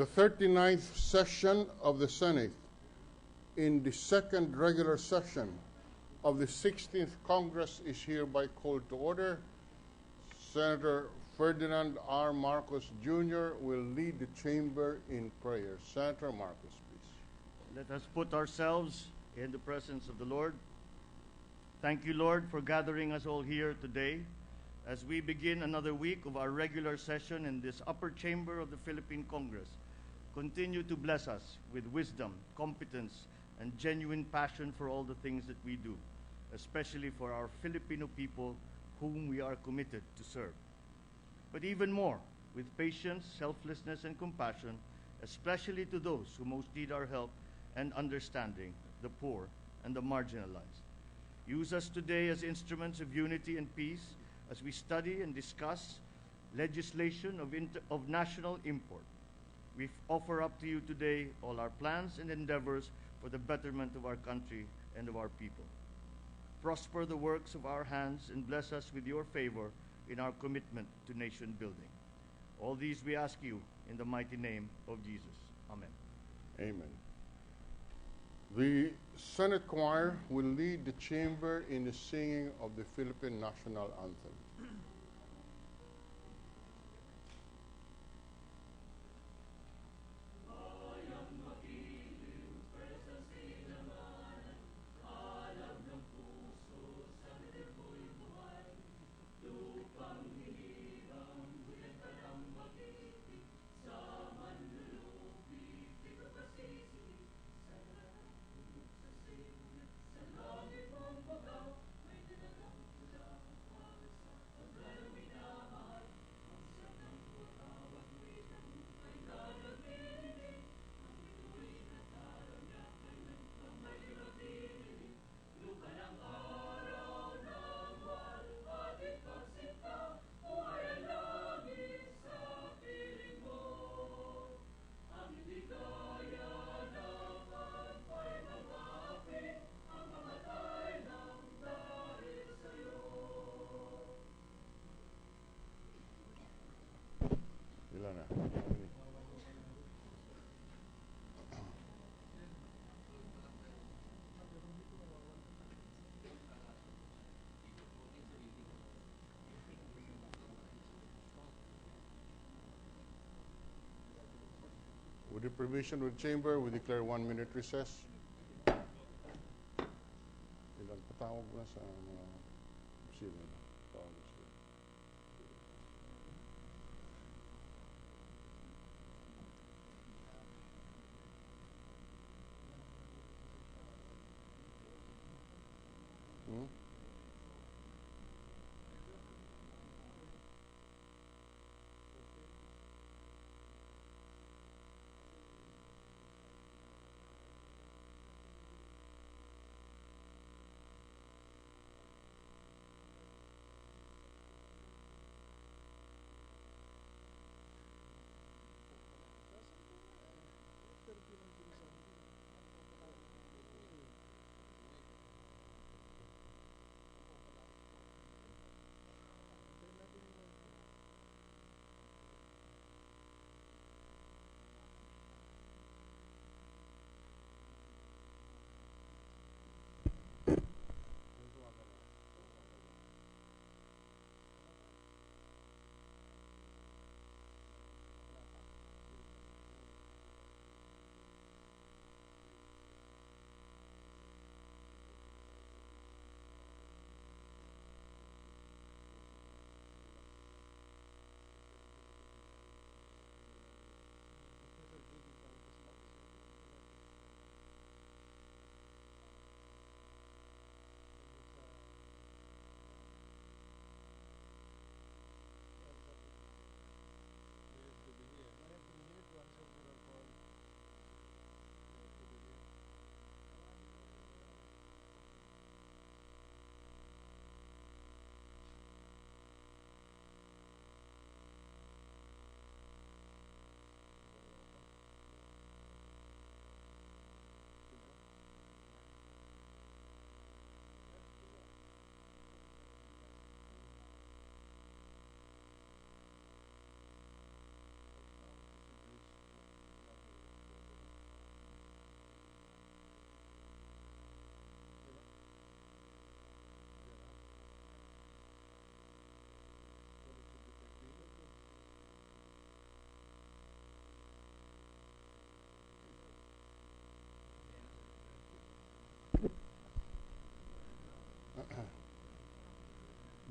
The 39th session of the Senate in the second regular session of the 16th Congress is hereby called to order. Senator Ferdinand R. Marcos Jr. will lead the chamber in prayer. Senator Marcos, please. Let us put ourselves in the presence of the Lord. Thank you, Lord, for gathering us all here today as we begin another week of our regular session in this upper chamber of the Philippine Congress. Continue to bless us with wisdom, competence, and genuine passion for all the things that we do, especially for our Filipino people whom we are committed to serve. But even more, with patience, selflessness, and compassion, especially to those who most need our help and understanding, the poor and the marginalized. Use us today as instruments of unity and peace as we study and discuss legislation of national import. We offer up to you today all our plans and endeavors for the betterment of our country and of our people. Prosper the works of our hands and bless us with your favor in our commitment to nation building. All these we ask you in the mighty name of Jesus. Amen. Amen. The Senate Choir will lead the chamber in the singing of the Philippine National Anthem. With the permission of the chamber, we declare 1 minute recess. Ilang patawag na sa mga opisina.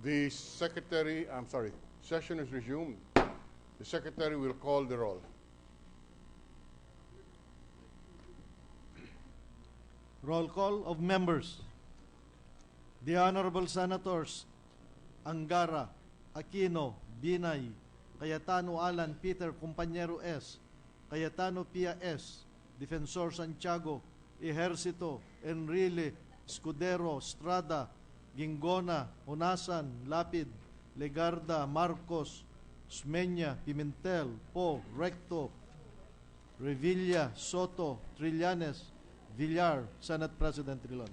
The secretary, session is resumed. The secretary will call the roll. Roll call of members. The Honorable Senators Angara, Aquino, Binay, Cayetano Alan, Peter, Compañero S, Cayetano Pia S, Defensor Santiago, Ejercito, Enrile, Escudero, Estrada, Gingona, Onasan, Lapid, Legarda, Marcos, Osmeña, Pimentel, Po, Recto, Revilla, Soto, Trillanes, Villar, Senate President Trilon.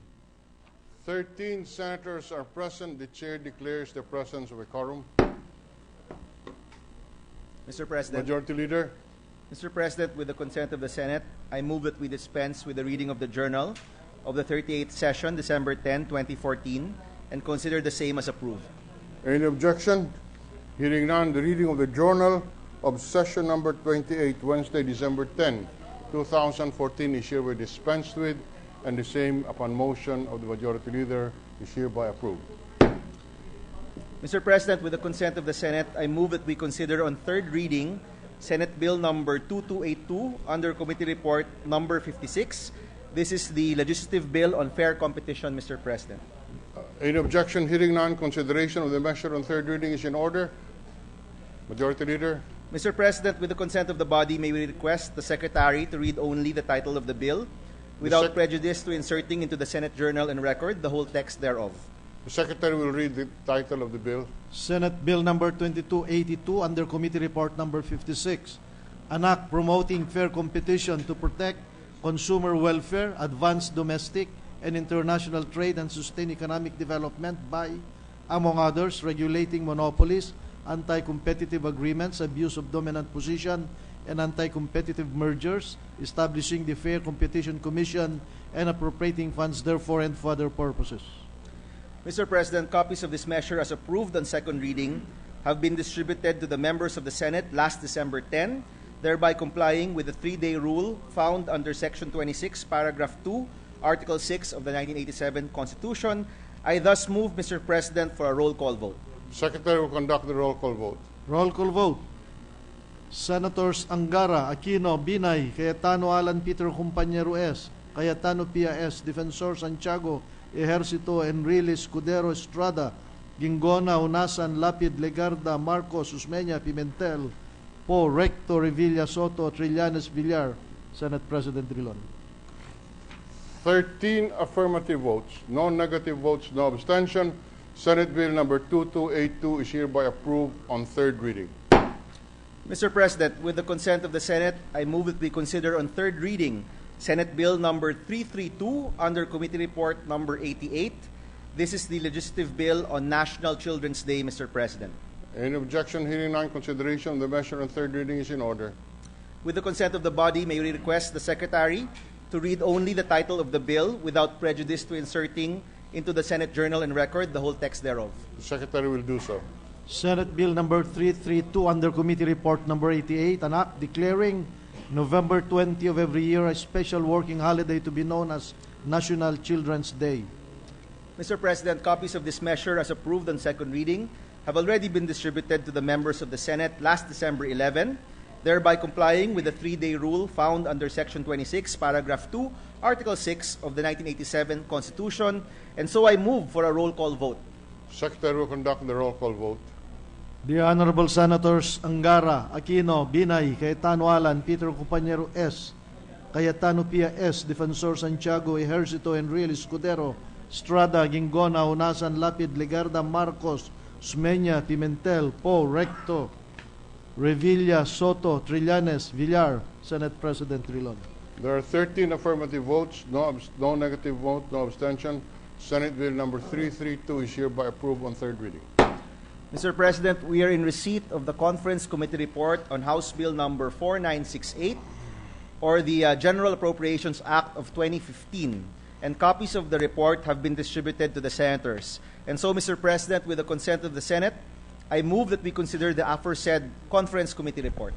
13 senators are present. The chair declares the presence of a quorum. Mr. President, Majority Leader. Mr. President, with the consent of the Senate, I move that we dispense with the reading of the journal of the 38th session, December 10, 2014, and consider the same as approved. Any objection? Hearing none, the reading of the journal of session number 28, Wednesday, December 10, 2014 is hereby dispensed with, and the same, upon motion of the Majority Leader, is hereby approved. Mr. President, with the consent of the Senate, I move that we consider on third reading Senate Bill number 2282 under Committee Report number 56. This is the legislative bill on fair competition, Mr. President. Any objection? Hearing none, consideration of the measure on third reading is in order. Majority Leader. Mr. President, with the consent of the body, may we request the Secretary to read only the title of the bill without prejudice to inserting into the Senate Journal and Record the whole text thereof. The Secretary will read the title of the bill. Senate Bill number 2282 under Committee Report number 56. An act promoting fair competition to protect consumer welfare, advance domestic and international trade, and sustain economic development by, among others, regulating monopolies, anti-competitive agreements, abuse of dominant position, and anti-competitive mergers, establishing the Fair Competition Commission, and appropriating funds therefore and for other purposes. Mr. President, copies of this measure as approved on second reading have been distributed to the members of the Senate last December 10, thereby complying with the 3-day rule found under Section 26, Paragraph 2, Article 6 of the 1987 Constitution. I thus move, Mr. President, for a roll call vote. Secretary will conduct the roll call vote. Roll call vote. Senators Angara, Aquino, Binay, Cayetano Alan, Peter, Compañero S, Cayetano Pia S, Defensor Santiago, Ejercito, Enrile, Escudero, Estrada, Gingona, Onasan, Lapid, Legarda, Marcos, Osmeña, Pimentel, Po, Recto, Revilla, Soto, Trillanes, Villar, Senate President Trilon. 13 affirmative votes, no negative votes, no abstention. Senate Bill number 2282 is hereby approved on third reading. Mr. President, with the consent of the Senate, I move that we consider on third reading Senate Bill number 332 under Committee Report number 88. This is the legislative bill on National Children's Day, Mr. President. Any objection? Hearing none, consideration of the measure on third reading is in order. With the consent of the body, may we request the Secretary to read only the title of the bill without prejudice to inserting into the Senate Journal and Record the whole text thereof. The Secretary will do so. Senate Bill number 332 under Committee Report number 88, an act declaring November 20 of every year a special working holiday to be known as National Children's Day. Mr. President, copies of this measure as approved on second reading have already been distributed to the members of the Senate last December 11, thereby complying with the 3-day rule found under Section 26, Paragraph 2, Article 6 of the 1987 Constitution, and so I move for a roll call vote. Secretary will conduct the roll call vote. The Honorable Senators Angara, Aquino, Binay, Cayetano Alan, Peter, Compañero S, Cayetano Pia S, Defensor Santiago, Ejercito, Enrile, Escudero, Estrada, Gingona, Onasan, Lapid, Legarda, Marcos, Osmeña, Pimentel, Po, Recto, Revilla, Soto, Trillanes, Villar, Senate President Trilon. There are 13 affirmative votes, no negative vote, no abstention. Senate Bill number 332 is hereby approved on third reading. Mr. President, we are in receipt of the Conference Committee report on House Bill number 4968, or the General Appropriations Act of 2015, and copies of the report have been distributed to the senators. And so, Mr. President, with the consent of the Senate, I move that we consider the aforesaid Conference Committee report.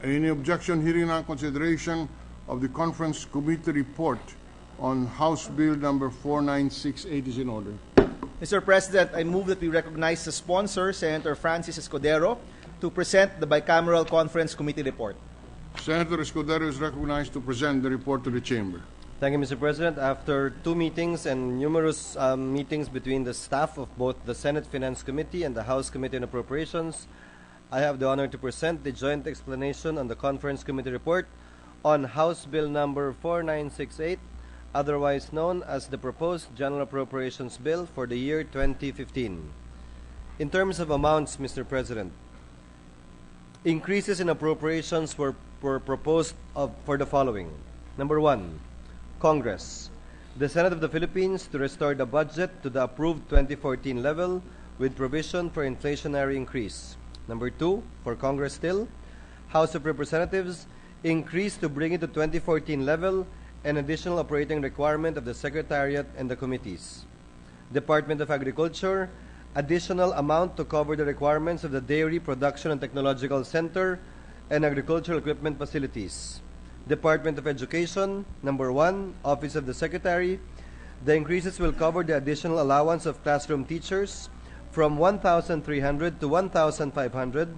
Any objection? Hearing none, consideration of the Conference Committee report on House Bill number 4968 is in order. Mr. President, I move that we recognize the sponsor, Senator Francis Escudero, to present the Bicameral Conference Committee report. Senator Escudero is recognized to present the report to the Chamber. Thank you, Mr. President. After 2 meetings and numerous meetings between the staff of both the Senate Finance Committee and the House Committee on Appropriations, I have the honor to present the joint explanation on the Conference Committee report on House Bill number 4968, otherwise known as the proposed General Appropriations Bill for the year 2015. In terms of amounts, Mr. President, increases in appropriations were proposed for the following. Number 1, Congress, the Senate of the Philippines to restore the budget to the approved 2014 level with provision for inflationary increase. Number 2, for Congress still, House of Representatives, increase to bring it to 2014 level and additional operating requirement of the Secretariat and the committees. Department of Agriculture, additional amount to cover the requirements of the Dairy Production and Technological Center and Agricultural Equipment Facilities. Department of Education, number 1, Office of the Secretary, the increases will cover the additional allowance of classroom teachers from 1,300 to 1,500,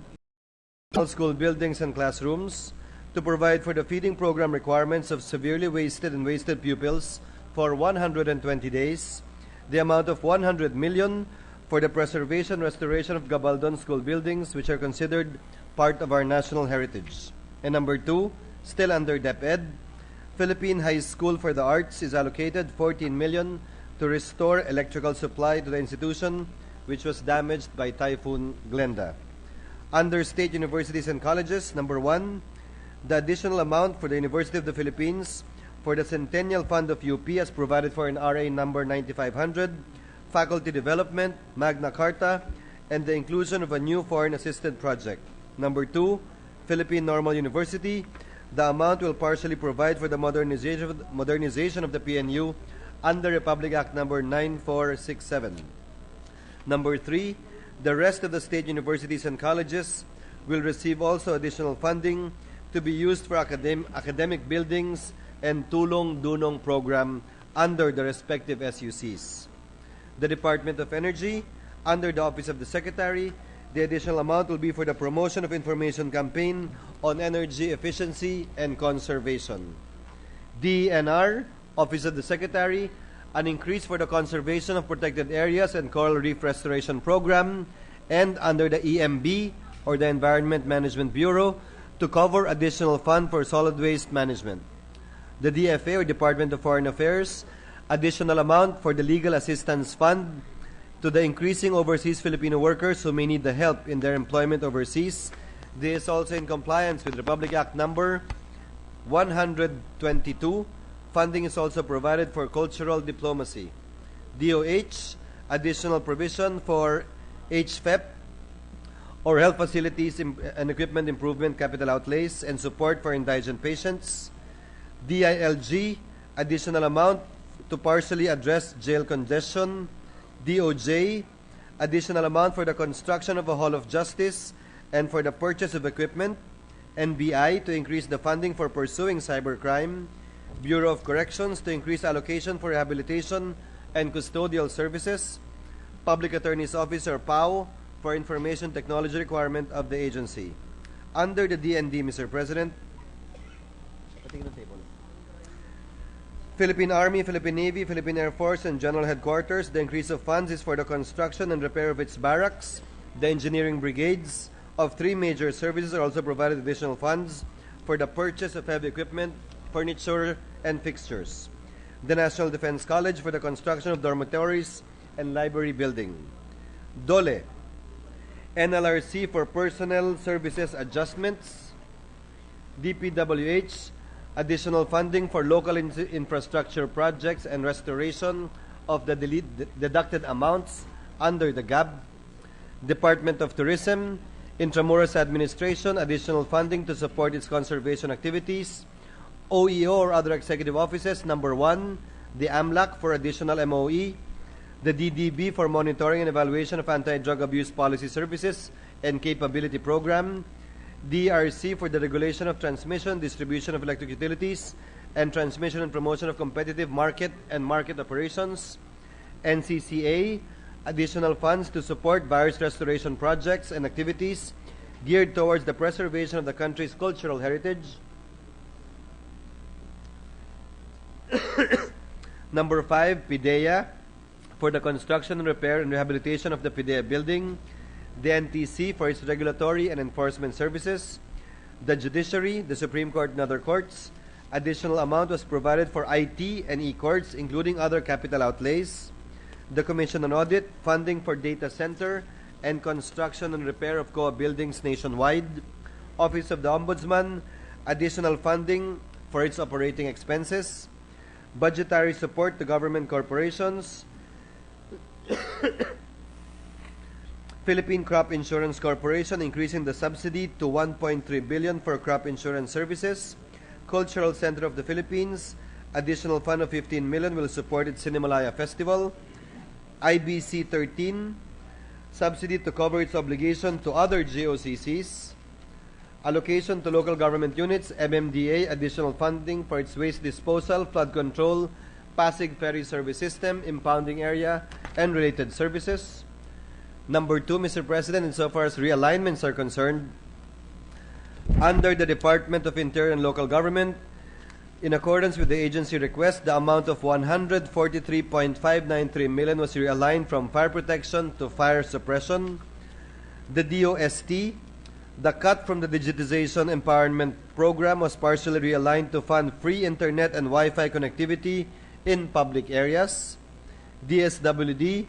school buildings and classrooms, to provide for the feeding program requirements of severely wasted and wasted pupils for 120 days, the amount of 100 million for the preservation and restoration of Gabaldon school buildings which are considered part of our national heritage. And number 2, still under DepEd, Philippine High School for the Arts is allocated 14 million to restore electrical supply to the institution which was damaged by Typhoon Glenda. Under State Universities and Colleges, number 1, the additional amount for the University of the Philippines for the Centennial Fund of UP as provided for in RA number 9500, faculty development, Magna Carta, and the inclusion of a new foreign assisted project. Number 2, Philippine Normal University, the amount will partially provide for the modernization of the PNU under Republic Act number 9467. Number 3, the rest of the state universities and colleges will receive also additional funding to be used for academic buildings and Tulong Dunong program under the respective SUCs. The Department of Energy, under the Office of the Secretary, the additional amount will be for the promotion of information campaign on energy efficiency and conservation. DENR, Office of the Secretary, an increase for the conservation of protected areas and coral reef restoration program, and under the EMB, or the Environment Management Bureau, to cover additional fund for solid waste management. The DFA, or Department of Foreign Affairs, additional amount for the Legal Assistance Fund to the increasing overseas Filipino workers who may need the help in their employment overseas. This is also in compliance with Republic Act number 122. Funding is also provided for cultural diplomacy. DOH, additional provision for HFEP, or health facilities and equipment improvement capital outlays and support for indigent patients. DILG, additional amount to partially address jail congestion. DOJ, additional amount for the construction of a Hall of Justice and for the purchase of equipment. NBI, to increase the funding for pursuing cybercrime. Bureau of Corrections, to increase allocation for rehabilitation and custodial services. Public Attorney's Office, or PAO, for information technology requirement of the agency. Under the DND, Mr. President, Philippine Army, Philippine Navy, Philippine Air Force, and General Headquarters, the increase of funds is for the construction and repair of its barracks. The engineering brigades of 3 major services are also provided additional funds for the purchase of heavy equipment, furniture, and fixtures. The National Defense College for the construction of dormitories and library building. DOLE, NLRC for personnel services adjustments. DPWH, additional funding for local infrastructure projects and restoration of the deducted amounts under the GAB. Department of Tourism, Intramuros Administration, additional funding to support its conservation activities. OEO, or other executive offices, number 1, the AMLAC for additional MOE. The DDB for monitoring and evaluation of anti-drug abuse policy services and capability program. DRC for the regulation of transmission, distribution of electric utilities, and transmission and promotion of competitive market and market operations. NCCA, additional funds to support various restoration projects and activities geared towards the preservation of the country's cultural heritage. Number 5, PIDEA, for the construction, repair, and rehabilitation of the PIDEA building. The NTC for its regulatory and enforcement services. The Judiciary, the Supreme Court, and other courts. Additional amount was provided for IT and e-courts, including other capital outlays. The Commission on Audit, funding for data center and construction and repair of COA buildings nationwide. Office of the Ombudsman, additional funding for its operating expenses. Budgetary support to government corporations. Philippine Crop Insurance Corporation, increasing the subsidy to 1.3 billion for crop insurance services. Cultural Center of the Philippines, additional fund of 15 million will support its Cinemalaya Festival. IBC 13, subsidy to cover its obligation to other GOCCs. Allocation to local government units, MMDA, additional funding for its waste disposal, flood control, Pasig ferry service system, impounding area, and related services. Number 2, Mr. President, insofar as realignments are concerned, under the Department of Interior and Local Government, in accordance with the agency request, the amount of 143.593 million was realigned from fire protection to fire suppression. The DOST, the cut from the Digitization Empowerment Program was partially realigned to fund free internet and Wi-Fi connectivity in public areas. DSWD,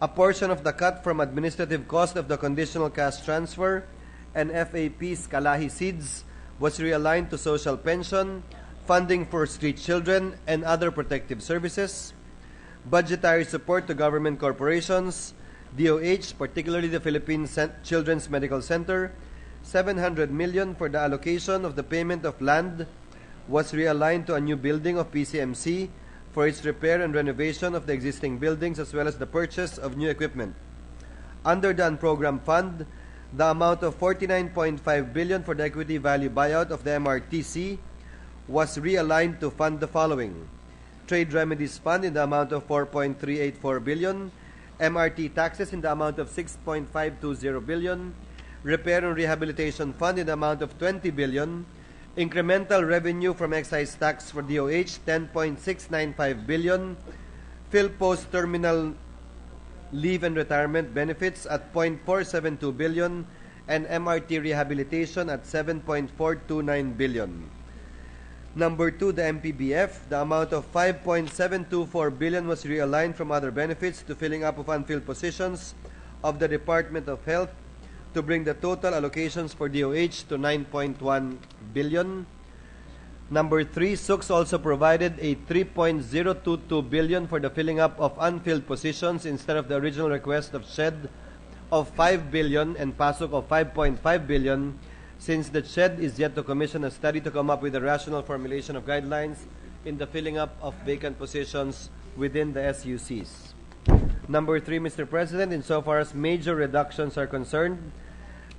a portion of the cut from administrative cost of the conditional cash transfer and FAP's Kalahi Seeds was realigned to social pension, funding for street children, and other protective services. Budgetary support to government corporations, DOH, particularly the Philippine Children's Medical Center, 700 million for the allocation of the payment of land was realigned to a new building of PCMC for its repair and renovation of the existing buildings as well as the purchase of new equipment. Under the unprogrammed fund, the amount of 49.5 billion for the equity value buyout of the MRTC was realigned to fund the following: Trade Remedies Fund in the amount of 4.384 billion, MRT taxes in the amount of 6.520 billion, Repair and Rehabilitation Fund in the amount of 20 billion, incremental revenue from excise tax for DOH 10.695 billion, PhilPost terminal leave and retirement benefits at 0.472 billion, and MRT rehabilitation at 7.429 billion. Number 2, the MPBF, the amount of 5.724 billion was realigned from other benefits to filling up of unfilled positions of the Department of Health to bring the total allocations for DOH to 9.1 billion. Number 3, SUX also provided a 3.022 billion for the filling up of unfilled positions instead of the original request of SHED of 5 billion and PASOK of 5.5 billion, since the SHED is yet to commission a study to come up with a rational formulation of guidelines in the filling up of vacant positions within the SUCs. Number 3, Mr. President, insofar as major reductions are concerned,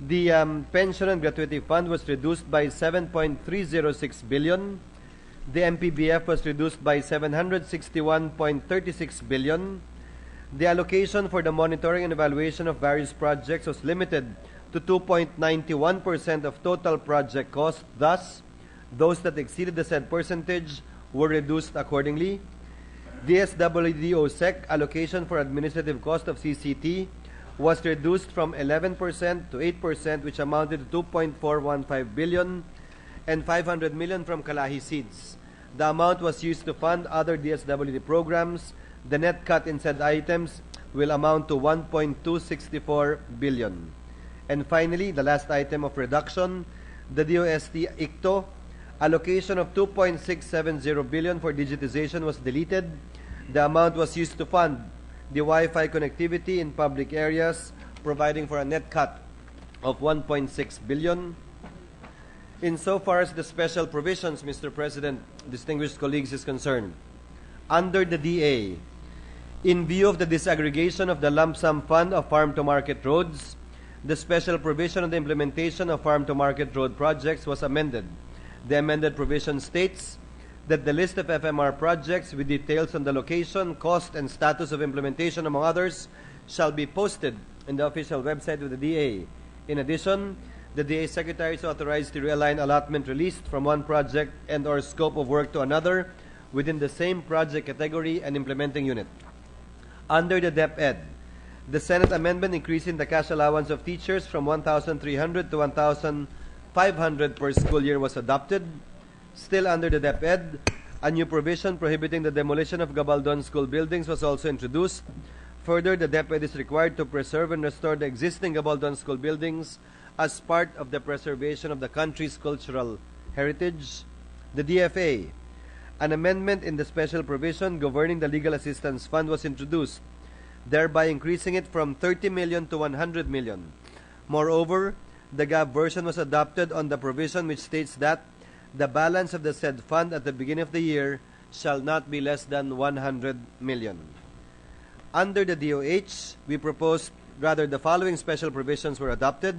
the Pension and Gratuity Fund was reduced by 7.306 billion. The MPBF was reduced by 761.36 billion. The allocation for the monitoring and evaluation of various projects was limited to 2.91% of total project cost. Thus, those that exceeded the said percentage were reduced accordingly. DSWD-OSEC allocation for administrative cost of CCT was reduced from 11% to 8%, which amounted to 2.415 billion, and 500 million from Kalahi Seeds. The amount was used to fund other DSWD programs. The net cut in said items will amount to 1.264 billion. And finally, the last item of reduction, the DOST ICTO allocation of 2.670 billion for digitization was deleted. The amount was used to fund the Wi-Fi connectivity in public areas, providing for a net cut of 1.6 billion. Insofar as the special provisions, Mr. President, distinguished colleagues, is concerned, under the DA, in view of the disaggregation of the lump sum fund of farm-to-market roads, the special provision on the implementation of farm-to-market road projects was amended. The amended provision states that the list of FMR projects with details on the location, cost, and status of implementation, among others, shall be posted in the official website of the DA. In addition, the DA Secretary is authorized to realign allotment released from one project and or scope of work to another within the same project category and implementing unit. Under the DepEd, the Senate amendment increasing the cash allowance of teachers from 1,300 to 1,500 per school year was adopted. Still under the DepEd, a new provision prohibiting the demolition of Gabaldon school buildings was also introduced. Further, the DepEd is required to preserve and restore the existing Gabaldon school buildings as part of the preservation of the country's cultural heritage. The DFA, an amendment in the special provision governing the Legal Assistance Fund was introduced, thereby increasing it from 30 million to 100 million. Moreover, the GAB version was adopted on the provision which states that the balance of the said fund at the beginning of the year shall not be less than 100 million. Under the DOH, the following special provisions were adopted.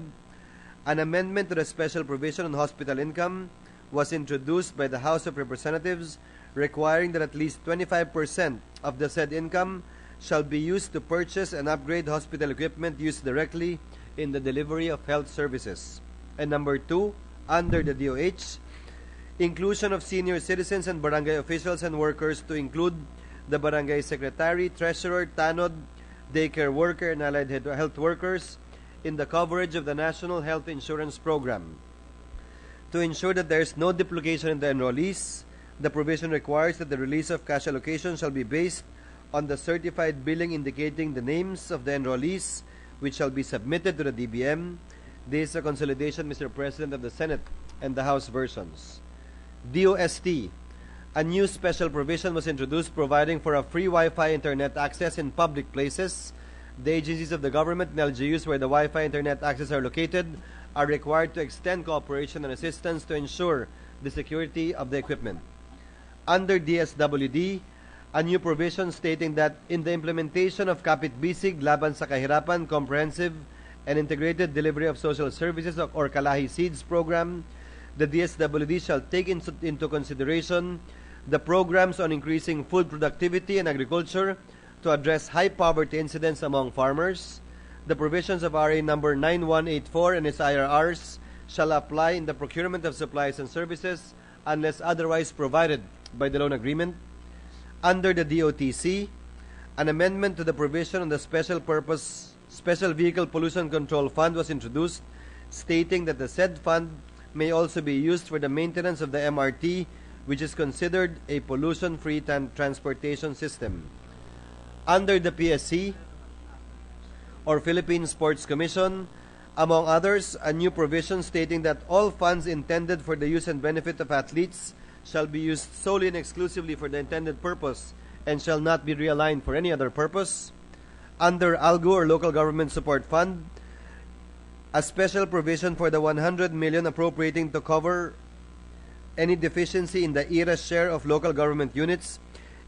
An amendment to the special provision on hospital income was introduced by the House of Representatives, requiring that at least 25% of the said income shall be used to purchase and upgrade hospital equipment used directly in the delivery of health services. And number 2, under the DOH, inclusion of senior citizens and barangay officials and workers to include the barangay secretary, treasurer, tanod, daycare worker, and allied health workers in the coverage of the National Health Insurance Program. To ensure that there is no duplication in the enrollees, the provision requires that the release of cash allocation shall be based on the certified billing indicating the names of the enrollees, which shall be submitted to the DBM. This is a consolidation, Mr. President, of the Senate and the House versions. DOST, a new special provision was introduced providing for a free Wi-Fi internet access in public places. The agencies of the government and LGUs where the Wi-Fi internet access are located are required to extend cooperation and assistance to ensure the security of the equipment. Under DSWD, a new provision stating that in the implementation of Kapit Bisig Laban sa Kahirapan Comprehensive and Integrated Delivery of Social Services or Kalahi Seeds program, the DSWD shall take into consideration the programs on increasing food productivity and agriculture to address high poverty incidents among farmers. The provisions of RA number 9184 and its IRRs shall apply in the procurement of supplies and services unless otherwise provided by the loan agreement. Under the DOTC, an amendment to the provision on the Special Vehicle Pollution Control Fund was introduced, stating that the said fund may also be used for the maintenance of the MRT, which is considered a pollution-free transportation system. Under the PSC, or Philippine Sports Commission, among others, a new provision stating that all funds intended for the use and benefit of athletes shall be used solely and exclusively for the intended purpose and shall not be realigned for any other purpose. Under ALGO, or Local Government Support Fund, a special provision for the 100 million appropriating to cover any deficiency in the ERA share of local government units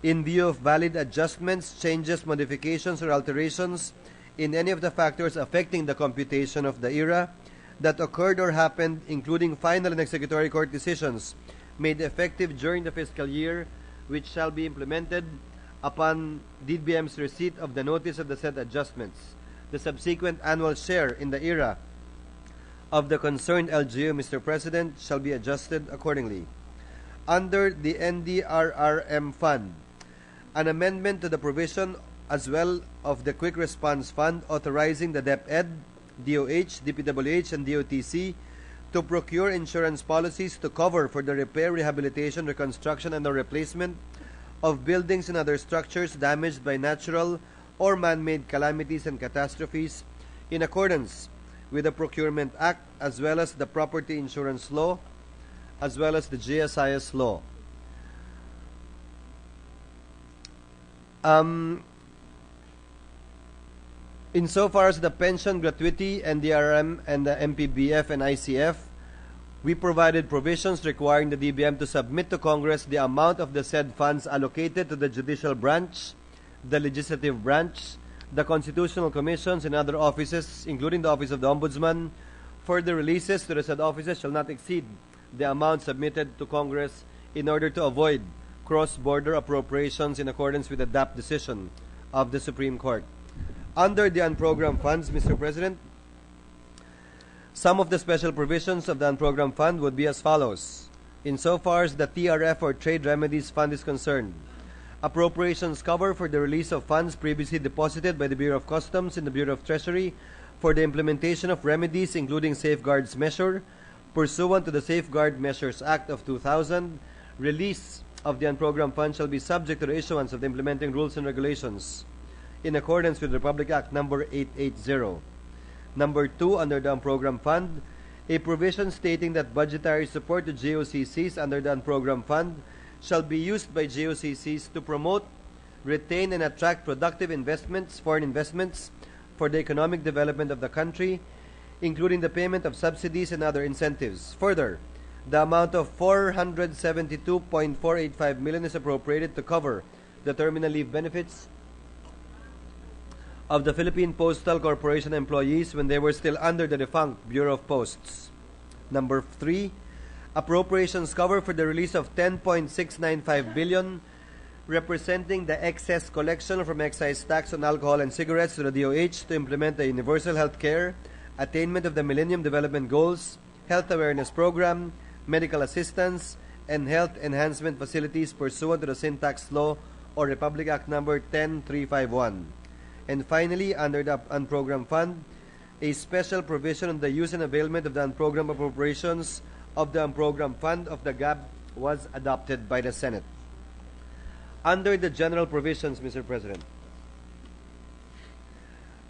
in view of valid adjustments, changes, modifications, or alterations in any of the factors affecting the computation of the ERA that occurred or happened, including final and executory court decisions made effective during the fiscal year, which shall be implemented upon DBM's receipt of the notice of the said adjustments. The subsequent annual share in the ERA of the concerned LGU, Mr. President, shall be adjusted accordingly. Under the NDRRM Fund, an amendment to the provision as well of the Quick Response Fund authorizing the DepEd, DOH, DPWH, and DOTC to procure insurance policies to cover for the repair, rehabilitation, reconstruction, and or replacement of buildings and other structures damaged by natural or man-made calamities and catastrophes in accordance with the Procurement Act as well as the Property Insurance Law as well as the GSIS Law. Insofar as the pension, gratuity, NDRM, and the MPBF and ICF, we provided provisions requiring the DBM to submit to Congress the amount of the said funds allocated to the judicial branch, the legislative branch, the constitutional commissions, and other offices, including the Office of the Ombudsman. Further releases to the said offices shall not exceed the amount submitted to Congress in order to avoid cross-border appropriations in accordance with the DAP decision of the Supreme Court. Under the unprogrammed funds, Mr. President, some of the special provisions of the unprogrammed fund would be as follows. Insofar as the TRF or Trade Remedies Fund is concerned, appropriations cover for the release of funds previously deposited by the Bureau of Customs in the Bureau of Treasury for the implementation of remedies including safeguards measure pursuant to the Safeguard Measures Act of 2000. Release of the unprogrammed fund shall be subject to the issuance of the implementing rules and regulations in accordance with Republic Act number 880. Number 2, under the unprogrammed fund, a provision stating that budgetary support to GOCCs under the unprogrammed fund shall be used by GOCCs to promote, retain, and attract productive investments, foreign investments, for the economic development of the country, including the payment of subsidies and other incentives. Further, the amount of 472.485 million is appropriated to cover the terminal leave benefits of the Philippine Postal Corporation employees when they were still under the defunct Bureau of Posts. Number 3, appropriations cover for the release of 10.695 billion representing the excess collection from excise tax on alcohol and cigarettes to the DOH to implement the universal health care, attainment of the Millennium Development Goals, health awareness program, medical assistance, and health enhancement facilities pursuant to the Sin Tax Law or Republic Act number 10351. And finally, under the unprogrammed fund, a special provision on the use and availment of the unprogrammed appropriations of the unprogrammed fund of the GAB was adopted by the Senate. Under the general provisions, Mr. President,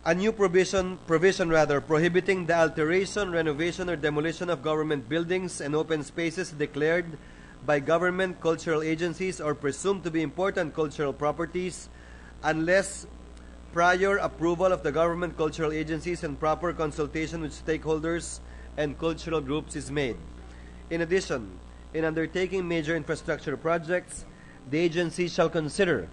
a new provision prohibiting the alteration, renovation, or demolition of government buildings and open spaces declared by government cultural agencies or presumed to be important cultural properties unless prior approval of the government cultural agencies and proper consultation with stakeholders and cultural groups is made. In addition, in undertaking major infrastructure projects, the agency shall consider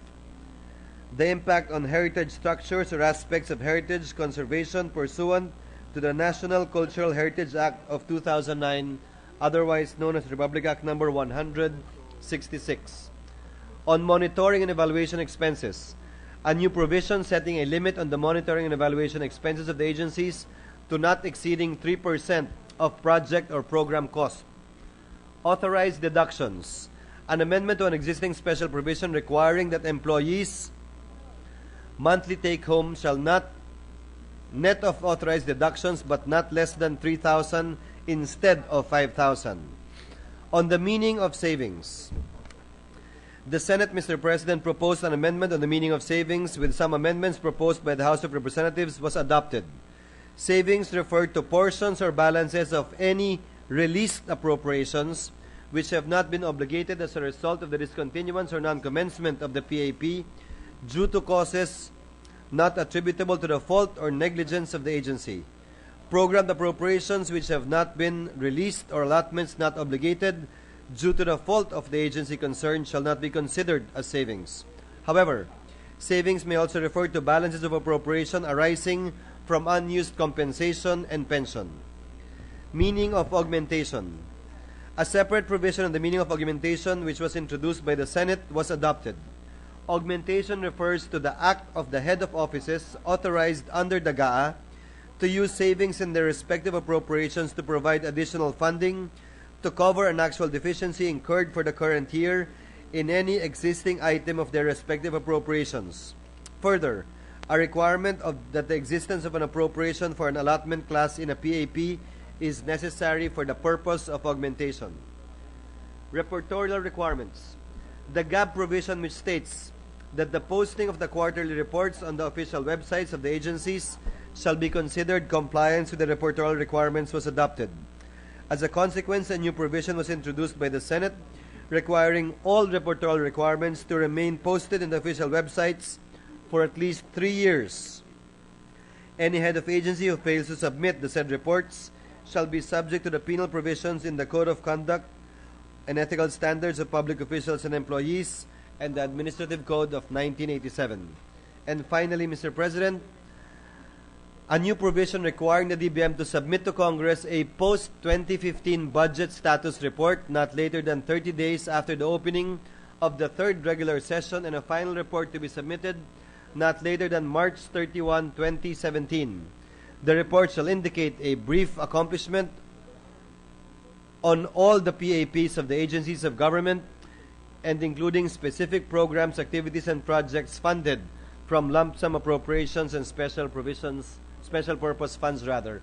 the impact on heritage structures or aspects of heritage conservation pursuant to the National Cultural Heritage Act of 2009, otherwise known as Republic Act number 166. On monitoring and evaluation expenses, a new provision setting a limit on the monitoring and evaluation expenses of the agencies to not exceeding 3% of project or program cost. Authorized deductions. An amendment to an existing special provision requiring that employees' monthly take-home shall not net of authorized deductions but not less than 3,000 instead of 5,000. On the meaning of savings, the Senate, Mr. President, proposed an amendment on the meaning of savings with some amendments proposed by the House of Representatives was adopted. Savings referred to portions or balances of any released appropriations which have not been obligated as a result of the discontinuance or non-commencement of the PAP due to causes not attributable to the fault or negligence of the agency. Programmed appropriations which have not been released or allotments not obligated due to the fault of the agency concerned shall not be considered as savings. However, savings may also refer to balances of appropriation arising from unused compensation and pension. Meaning of augmentation. A separate provision on the meaning of augmentation which was introduced by the Senate was adopted. Augmentation refers to the act of the head of offices authorized under the GAA to use savings in their respective appropriations to provide additional funding to cover an actual deficiency incurred for the current year in any existing item of their respective appropriations. Further, a requirement that the existence of an appropriation for an allotment class in a PAP is necessary for the purpose of augmentation. Reportorial requirements. The GAB provision which states that the posting of the quarterly reports on the official websites of the agencies shall be considered compliance with the reportorial requirements was adopted. As a consequence, a new provision was introduced by the Senate requiring all reportorial requirements to remain posted in the official websites for at least 3 years. Any head of agency who fails to submit the said reports shall be subject to the penal provisions in the Code of Conduct and Ethical Standards of Public Officials and Employees and the Administrative Code of 1987. And finally, Mr. President, a new provision requiring the DBM to submit to Congress a post-2015 budget status report not later than 30 days after the opening of the third regular session and a final report to be submitted not later than March 31, 2017. The report shall indicate a brief accomplishment on all the PAPs of the agencies of government and including specific programs, activities, and projects funded from lump sum appropriations and special purpose funds rather.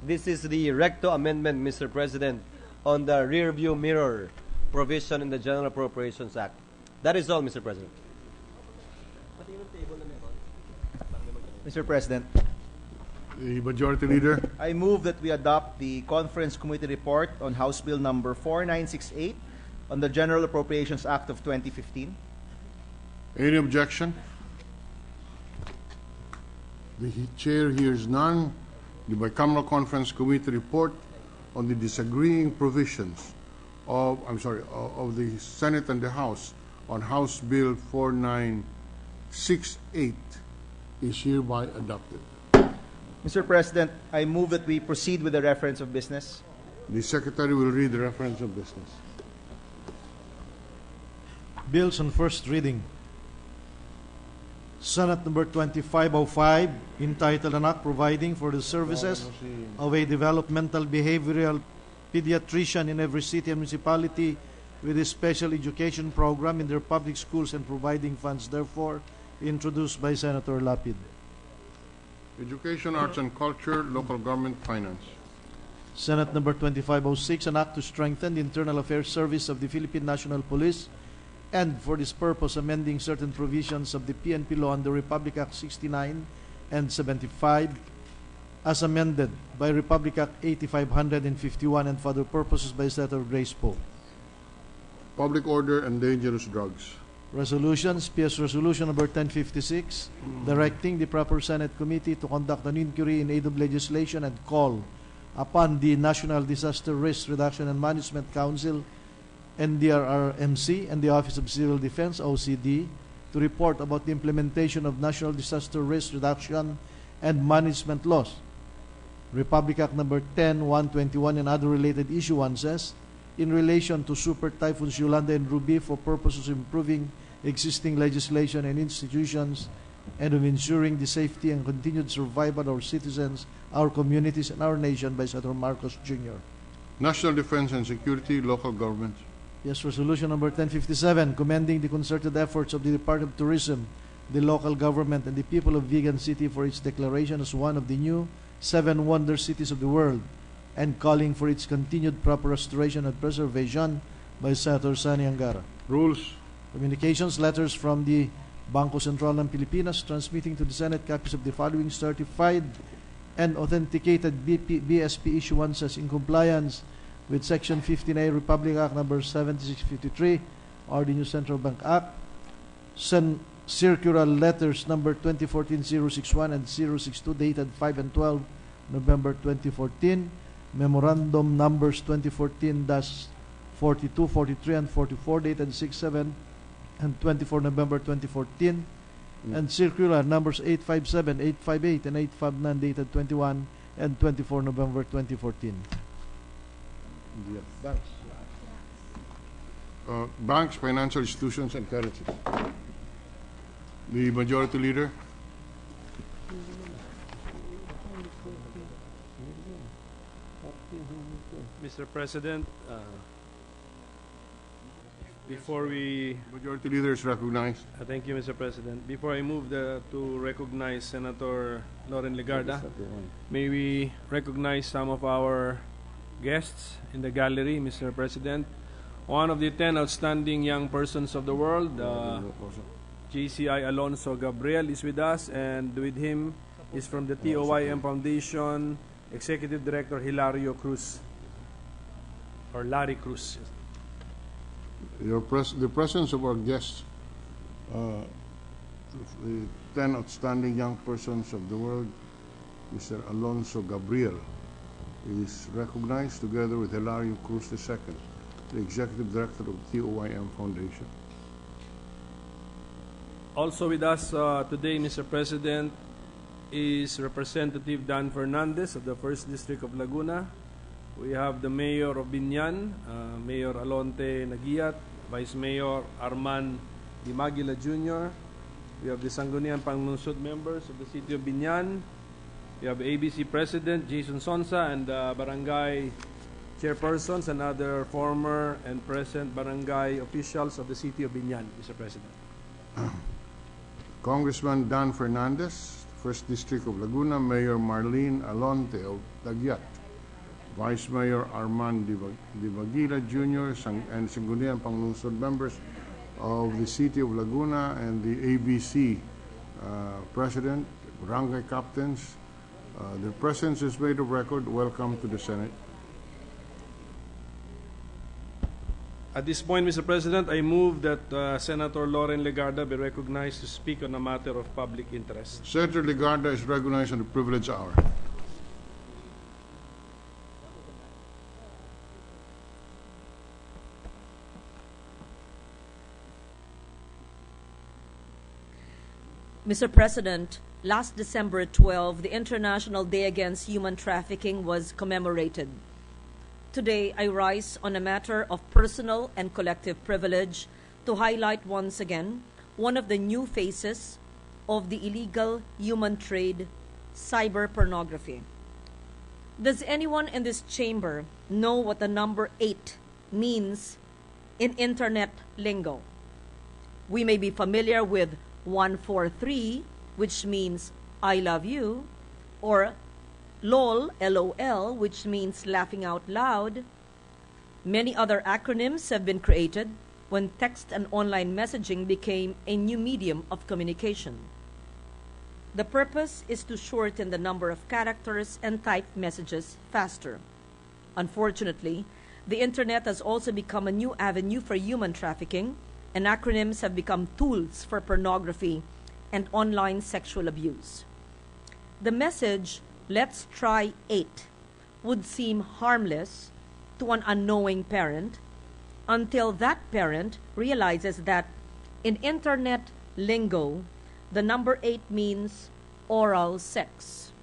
This is the recto amendment, Mr. President, on the rear view mirror provision in the General Appropriations Act. That is all, Mr. President. Mr. President, The Majority Leader. I move that we adopt the Conference Committee report on House Bill number 4968 on the General Appropriations Act of 2015. Any objection? The Chair hears none. The Bicameral Conference Committee report on the disagreeing provisions of the Senate and the House on House Bill 4968 is hereby adopted. Mr. President, I move that we proceed with the reference of business. The Secretary will read the reference of business. Bills on first reading. Senate number 2505, entitled An Act Providing for the Services of a Developmental Behavioral Pediatrician in every city and municipality with a special education program in their public schools and providing funds therefore, introduced by Senator Lapid. Education, Arts and Culture, Local Government, Finance. Senate number 2506, an act to strengthen the internal affairs service of the Philippine National Police and for this purpose amending certain provisions of the PNP law under Republic Act 69 and 75 as amended by Republic Act 8551 and for other purposes by Senator Grace Poe. Public Order and Dangerous Drugs. Resolutions, PS Resolution number 1056, directing the proper Senate Committee to conduct an inquiry in aid of legislation and call upon the National Disaster Risk Reduction and Management Council, NDRRMC, and the Office of Civil Defense, OCD, to report about the implementation of National Disaster Risk Reduction and Management laws, Republic Act number 10-121 and other related issuances in relation to Super Typhoons Yolanda and Ruby for purposes of improving existing legislation and institutions and of ensuring the safety and continued survival of our citizens, our communities, and our nation by Senator Marcos Jr. National Defense and Security, Local Government. Yes, Resolution number 1057, commending the concerted efforts of the Department of Tourism, the local government, and the people of Vigan City for its declaration as one of the new 7 wonder cities of the world, and calling for its continued proper restoration and preservation by Senator Sani Angara. Rules. Communications, letters from the Bangko Sentral ng Pilipinas, transmitting to the Senate copies of the following certified and authenticated BSP issuances in compliance with Section 15A Republic Act number 7653 or the New Central Bank Act, circular letters number 2014-061 and 062 dated 5 and 12 November 2014, memorandum numbers 2014-42, 43, and 44 dated 6-7 and 24 November 2014, and circular numbers 857, 858, and 859 dated 21 and 24 November 2014. Banks. Banks, financial institutions, and currencies. The Majority Leader. Mr. President, before we... Majority Leader is recognized. thank you, Mr. President. Before I move to recognize Senator Loren Legarda, may we recognize some of our guests in the gallery, Mr. President. One of the 10 outstanding young persons of the world, JCI Alonso Gabriel, is with us, and with him is from the TOYM Foundation, Executive Director Hilario Cruz, or Larry Cruz. The presence of our guests, the 10 outstanding young persons of the world, Mr. Alonso Gabriel, is recognized together with Hilario Cruz II, the Executive Director of TOYM Foundation. Also with us today, Mr. President, is Representative Dan Fernandez of the 1st District of Laguna. We have the Mayor of Binan, Mayor Alonte Nagiat, Vice Mayor Arman Dimagila Jr. We have the Sangguniang Panglungsod members of the City of Binan. We have ABC President Jason Sonsa and barangay chairpersons and other former and present barangay officials of the City of Binan, Mr. President. Congressman Dan Fernandez, 1st District of Laguna, Mayor Marlene Alonte of Dagyat, Vice Mayor Armand Divagila Jr. and Sangguniang Panglungsod members of the City of Laguna and the ABC President, barangay captains. Their presence is made of record. Welcome to the Senate. At this point, Mr. President, I move that Senator Loren Legarda be recognized to speak on a matter of public interest. Senator Legarda is recognized on the privilege hour. Mr. President, last December 12, the International Day Against Human Trafficking was commemorated. Today, I rise on a matter of personal and collective privilege to highlight once again one of the new faces of the illegal human trade, cyber pornography. Does anyone in this chamber know what the number 8 means in internet lingo? We may be familiar with 143, which means I love you, or LOL, LOL, which means laughing out loud. Many other acronyms have been created when text and online messaging became a new medium of communication. The purpose is to shorten the number of characters and type messages faster. Unfortunately, the internet has also become a new avenue for human trafficking, and acronyms have become tools for pornography and online sexual abuse. The message, "Let's try 8," would seem harmless to an unknowing parent until that parent realizes that in internet lingo, the number 8 means oral sex.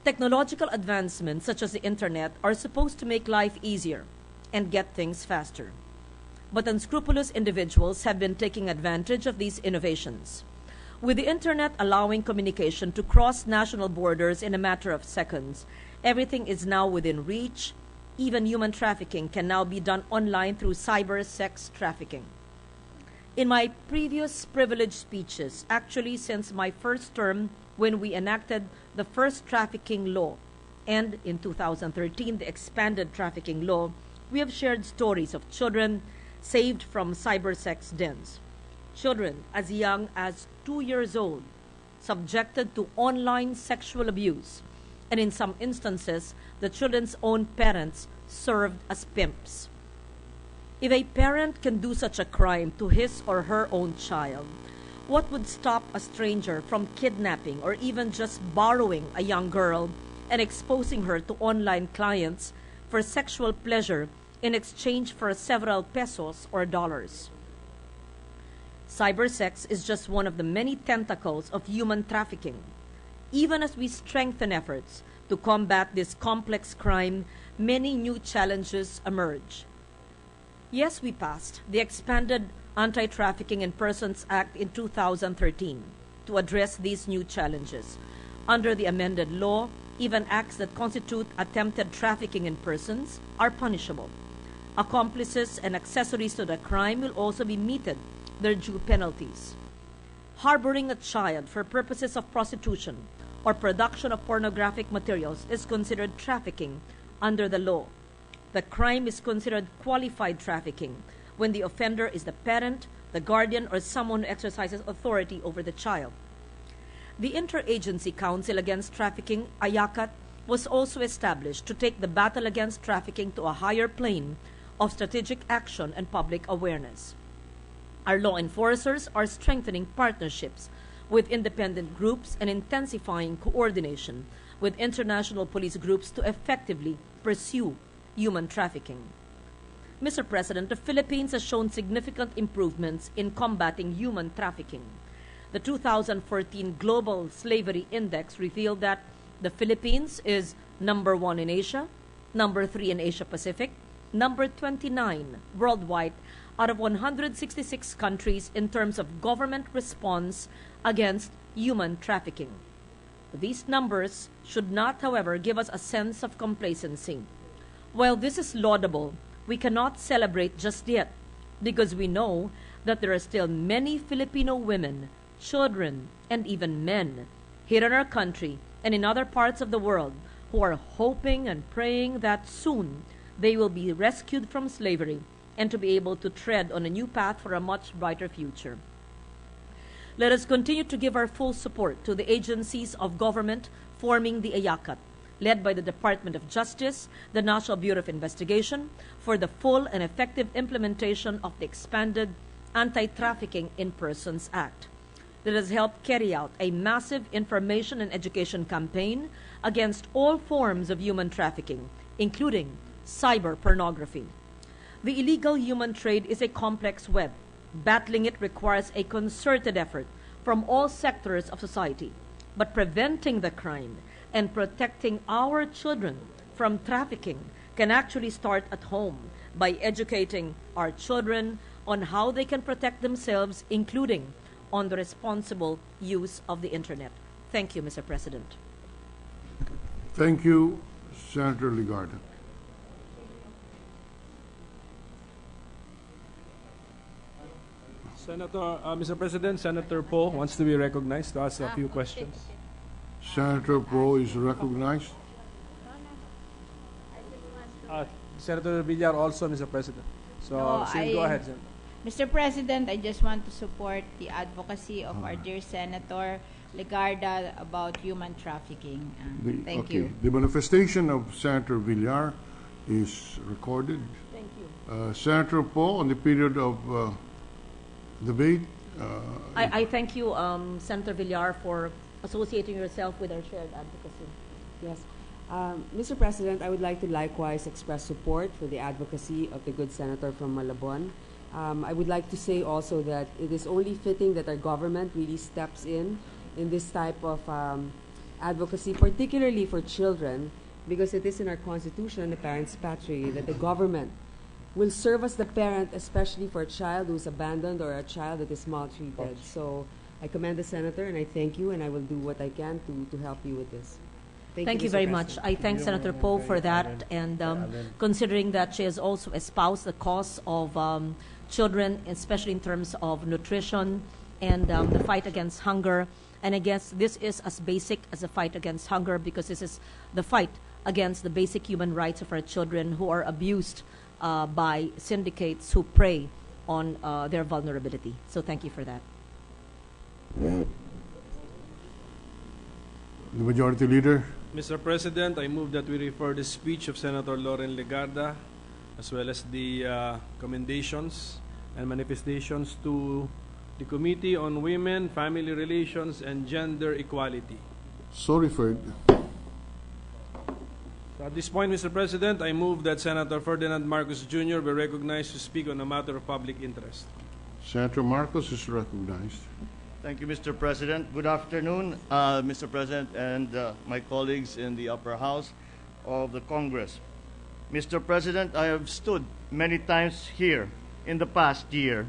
Technological advancements such as the internet are supposed to make life easier and get things faster. But unscrupulous individuals have been taking advantage of these innovations. With the internet allowing communication to cross national borders in a matter of seconds, everything is now within reach. Even human trafficking can now be done online through cyber sex trafficking. In my previous privileged speeches, actually since my first term when we enacted the first trafficking law, and in 2013 the expanded trafficking law, we have shared stories of children saved from cyber sex dens. Children as young as 2 years old, subjected to online sexual abuse, and in some instances, the children's own parents served as pimps. If a parent can do such a crime to his or her own child, what would stop a stranger from kidnapping or even just borrowing a young girl and exposing her to online clients for sexual pleasure in exchange for several pesos or dollars? Cybersex is just one of the many tentacles of human trafficking. Even as we strengthen efforts to combat this complex crime, many new challenges emerge. Yes, we passed the expanded Anti-Trafficking in Persons Act in 2013 to address these new challenges. Under the amended law, even acts that constitute attempted trafficking in persons are punishable. Accomplices and accessories to the crime will also be meted their due penalties. Harboring a child for purposes of prostitution or production of pornographic materials is considered trafficking under the law. The crime is considered qualified trafficking when the offender is the parent, the guardian, or someone who exercises authority over the child. The Interagency Council Against Trafficking, IACAT, was also established to take the battle against trafficking to a higher plane of strategic action and public awareness. Our law enforcers are strengthening partnerships with independent groups and intensifying coordination with international police groups to effectively pursue human trafficking. Mr. President, the Philippines has shown significant improvements in combating human trafficking. The 2014 Global Slavery Index revealed that the Philippines is number 1 in Asia, number 3 in Asia Pacific, number 29 worldwide out of 166 countries in terms of government response against human trafficking. These numbers should not, however, give us a sense of complacency. While this is laudable, we cannot celebrate just yet because we know that there are still many Filipino women, children, and even men here in our country and in other parts of the world who are hoping and praying that soon they will be rescued from slavery and to be able to tread on a new path for a much brighter future. Let us continue to give our full support to the agencies of government forming the AYACAT, led by the Department of Justice, the National Bureau of Investigation, for the full and effective implementation of the expanded Anti-Trafficking in Persons Act. Let us help carry out a massive information and education campaign against all forms of human trafficking, including cyber pornography. The illegal human trade is a complex web. Battling it requires a concerted effort from all sectors of society. But preventing the crime and protecting our children from trafficking can actually start at home by educating our children on how they can protect themselves, including on the responsible use of the Internet. Thank you, Mr. President. Thank you, Senator Legarda. Mr. President, Senator Poe wants to be recognized to ask a few questions. Senator Poe is recognized. Senator Villar also, Mr. President. So, go ahead, Senator. Mr. President, I just want to support the advocacy of our dear Senator Legarda about human trafficking. Thank you. The manifestation of Senator Villar is recorded. Thank you. Senator Poe, on the period of debate. I thank you, Senator Villar, for associating yourself with our shared advocacy. Yes. Mr. President, I would like to likewise express support for the advocacy of the good senator from Malabon. I would like to say also that it is only fitting that our government really steps in this type of advocacy, particularly for children, because it is in our Constitution, the parent's patrie, that the government will serve as the parent, especially for a child who is abandoned or a child that is maltreated. So I commend the senator, and I thank you, and I will do what I can to help you with this. Thank you very much. I thank Senator Poe for that, and considering that she has also espoused the cause of children, especially in terms of nutrition and the fight against hunger. And I guess this is as basic as the fight against hunger, because this is the fight against the basic human rights of our children who are abused by syndicates who prey on their vulnerability. So thank you for that. The Majority Leader. Mr. President, I move that we refer the speech of Senator Loren Legarda, as well as the commendations and manifestations, to the Committee on Women, Family Relations, and Gender Equality. So referred. So at this point, Mr. President, I move that Senator Ferdinand Marcos Jr. be recognized to speak on a matter of public interest. Senator Marcos is recognized. Thank you, Mr. President. Good afternoon, Mr. President, and my colleagues in the upper house of the Congress. Mr. President, I have stood many times here in the past year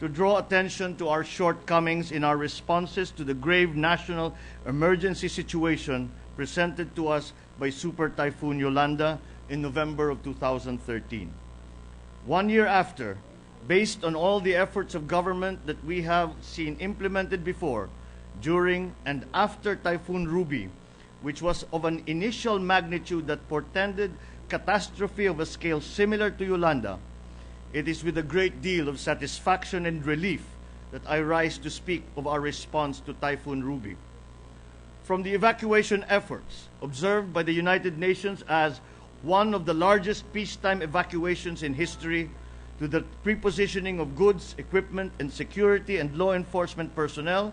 to draw attention to our shortcomings in our responses to the grave national emergency situation presented to us by Super Typhoon Yolanda in November of 2013. 1 year after, based on all the efforts of government that we have seen implemented before, during, and after Typhoon Ruby, which was of an initial magnitude that portended catastrophe of a scale similar to Yolanda, it is with a great deal of satisfaction and relief that I rise to speak of our response to Typhoon Ruby. From the evacuation efforts observed by the United Nations as one of the largest peacetime evacuations in history, to the prepositioning of goods, equipment, and security and law enforcement personnel,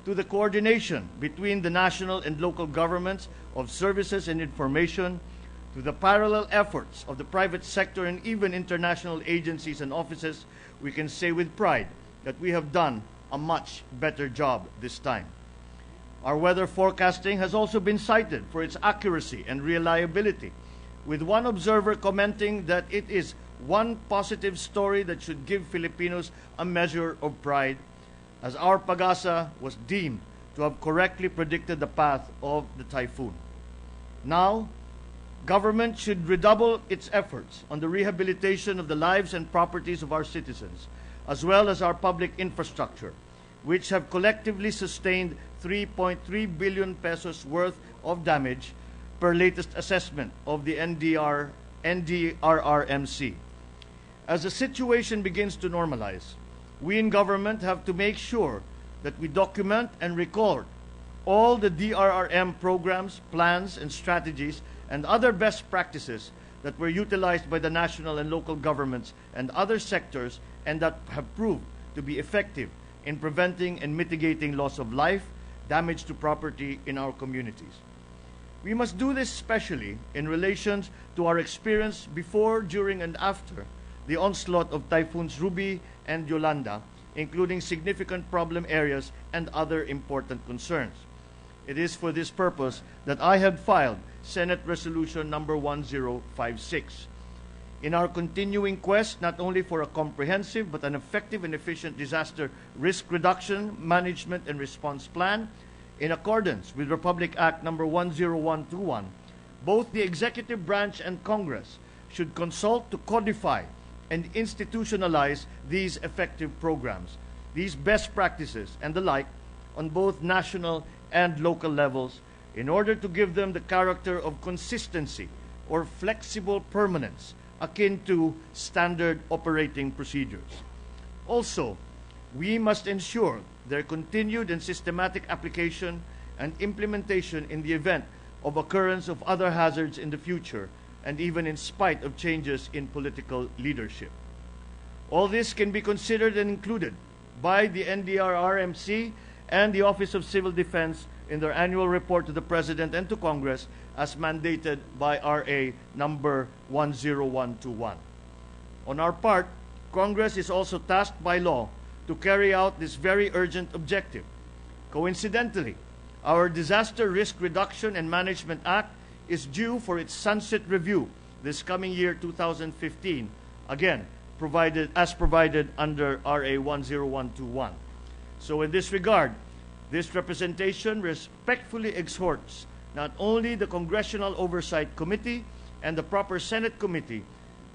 to the coordination between the national and local governments of services and information, to the parallel efforts of the private sector and even international agencies and offices, we can say with pride that we have done a much better job this time. Our weather forecasting has also been cited for its accuracy and reliability, with one observer commenting that it is one positive story that should give Filipinos a measure of pride, as our pag-asa was deemed to have correctly predicted the path of the typhoon. Now, government should redouble its efforts on the rehabilitation of the lives and properties of our citizens, as well as our public infrastructure, which have collectively sustained 3.3 billion pesos worth of damage per latest assessment of the NDRRMC. As the situation begins to normalize, we in government have to make sure that we document and record all the DRRM programs, plans, and strategies and other best practices that were utilized by the national and local governments and other sectors and that have proved to be effective in preventing and mitigating loss of life, damage to property in our communities. We must do this especially in relation to our experience before, during, and after the onslaught of Typhoons Ruby and Yolanda, including significant problem areas and other important concerns. It is for this purpose that I have filed Senate Resolution number 1056. In our continuing quest not only for a comprehensive but an effective and efficient disaster risk reduction, management, and response plan, in accordance with Republic Act number 10121, both the executive branch and Congress should consult to codify and institutionalize these effective programs, these best practices, and the like on both national and local levels in order to give them the character of consistency or flexible permanence akin to standard operating procedures. Also, we must ensure their continued and systematic application and implementation in the event of occurrence of other hazards in the future and even in spite of changes in political leadership. All this can be considered and included by the NDRRMC and the Office of Civil Defense in their annual report to the President and to Congress as mandated by RA number 10121. On our part, Congress is also tasked by law to carry out this very urgent objective. Coincidentally, our Disaster Risk Reduction and Management Act is due for its sunset review this coming year, 2015, again, provided under RA 10121. So in this regard, this representation respectfully exhorts not only the Congressional Oversight Committee and the proper Senate Committee,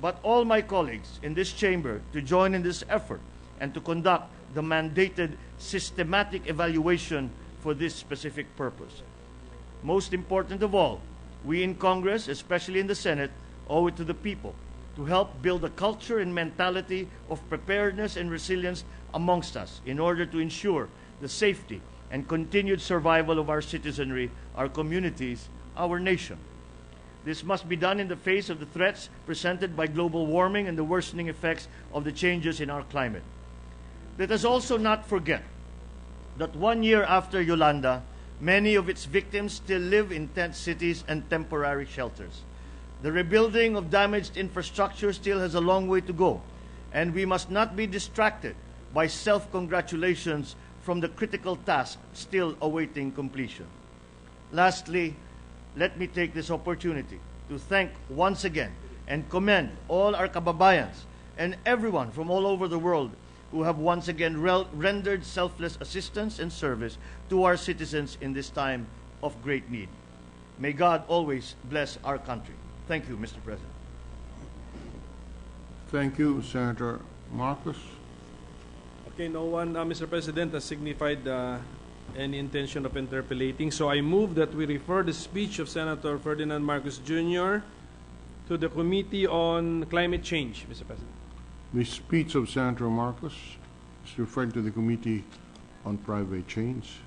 but all my colleagues in this chamber to join in this effort and to conduct the mandated systematic evaluation for this specific purpose. Most important of all, we in Congress, especially in the Senate, owe it to the people to help build a culture and mentality of preparedness and resilience amongst us in order to ensure the safety and continued survival of our citizenry, our communities, our nation. This must be done in the face of the threats presented by global warming and the worsening effects of the changes in our climate. Let us also not forget that 1 year after Yolanda, many of its victims still live in tent cities and temporary shelters. The rebuilding of damaged infrastructure still has a long way to go, and we must not be distracted by self-congratulations from the critical task still awaiting completion. Lastly, let me take this opportunity to thank once again and commend all our kababayans and everyone from all over the world who have once again rendered selfless assistance and service to our citizens in this time of great need. May God always bless our country. Thank you, Mr. President. Thank you, Senator Marcos. Okay, no one, Mr. President, has signified any intention of interpolating. So I move that we refer the speech of Senator Ferdinand Marcos Jr. to the Committee on Climate Change, Mr. President. The speech of Senator Marcos is referred to the Committee on Private Change.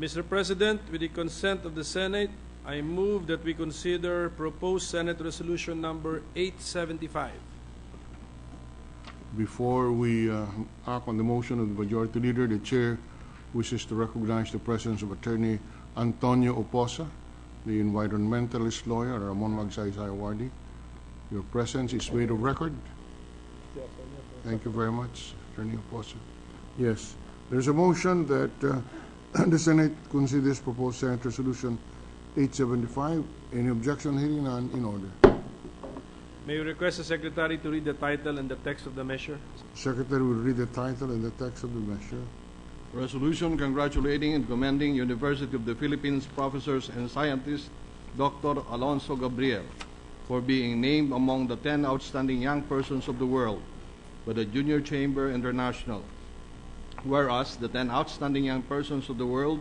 Mr. President, with the consent of the Senate, I move that we consider proposed Senate Resolution number 875. Before we act on the motion of the Majority Leader, the Chair wishes to recognize the presence of Attorney Antonio Oposa, the environmentalist lawyer, Ramon Magsaysay awardee. Your presence is made of record. Thank you very much, Attorney Oposa. Yes, there's a motion that the Senate considers proposed Senate Resolution 875. Any objection? Hearing none, in order. May you request the Secretary to read the title and the text of the measure? Secretary will read the title and the text of the measure. Resolution congratulating and commending University of the Philippines professors and scientists Dr. Alonso Gabriel for being named among the 10 outstanding young persons of the world by the Junior Chamber International. Whereas the 10 outstanding young persons of the world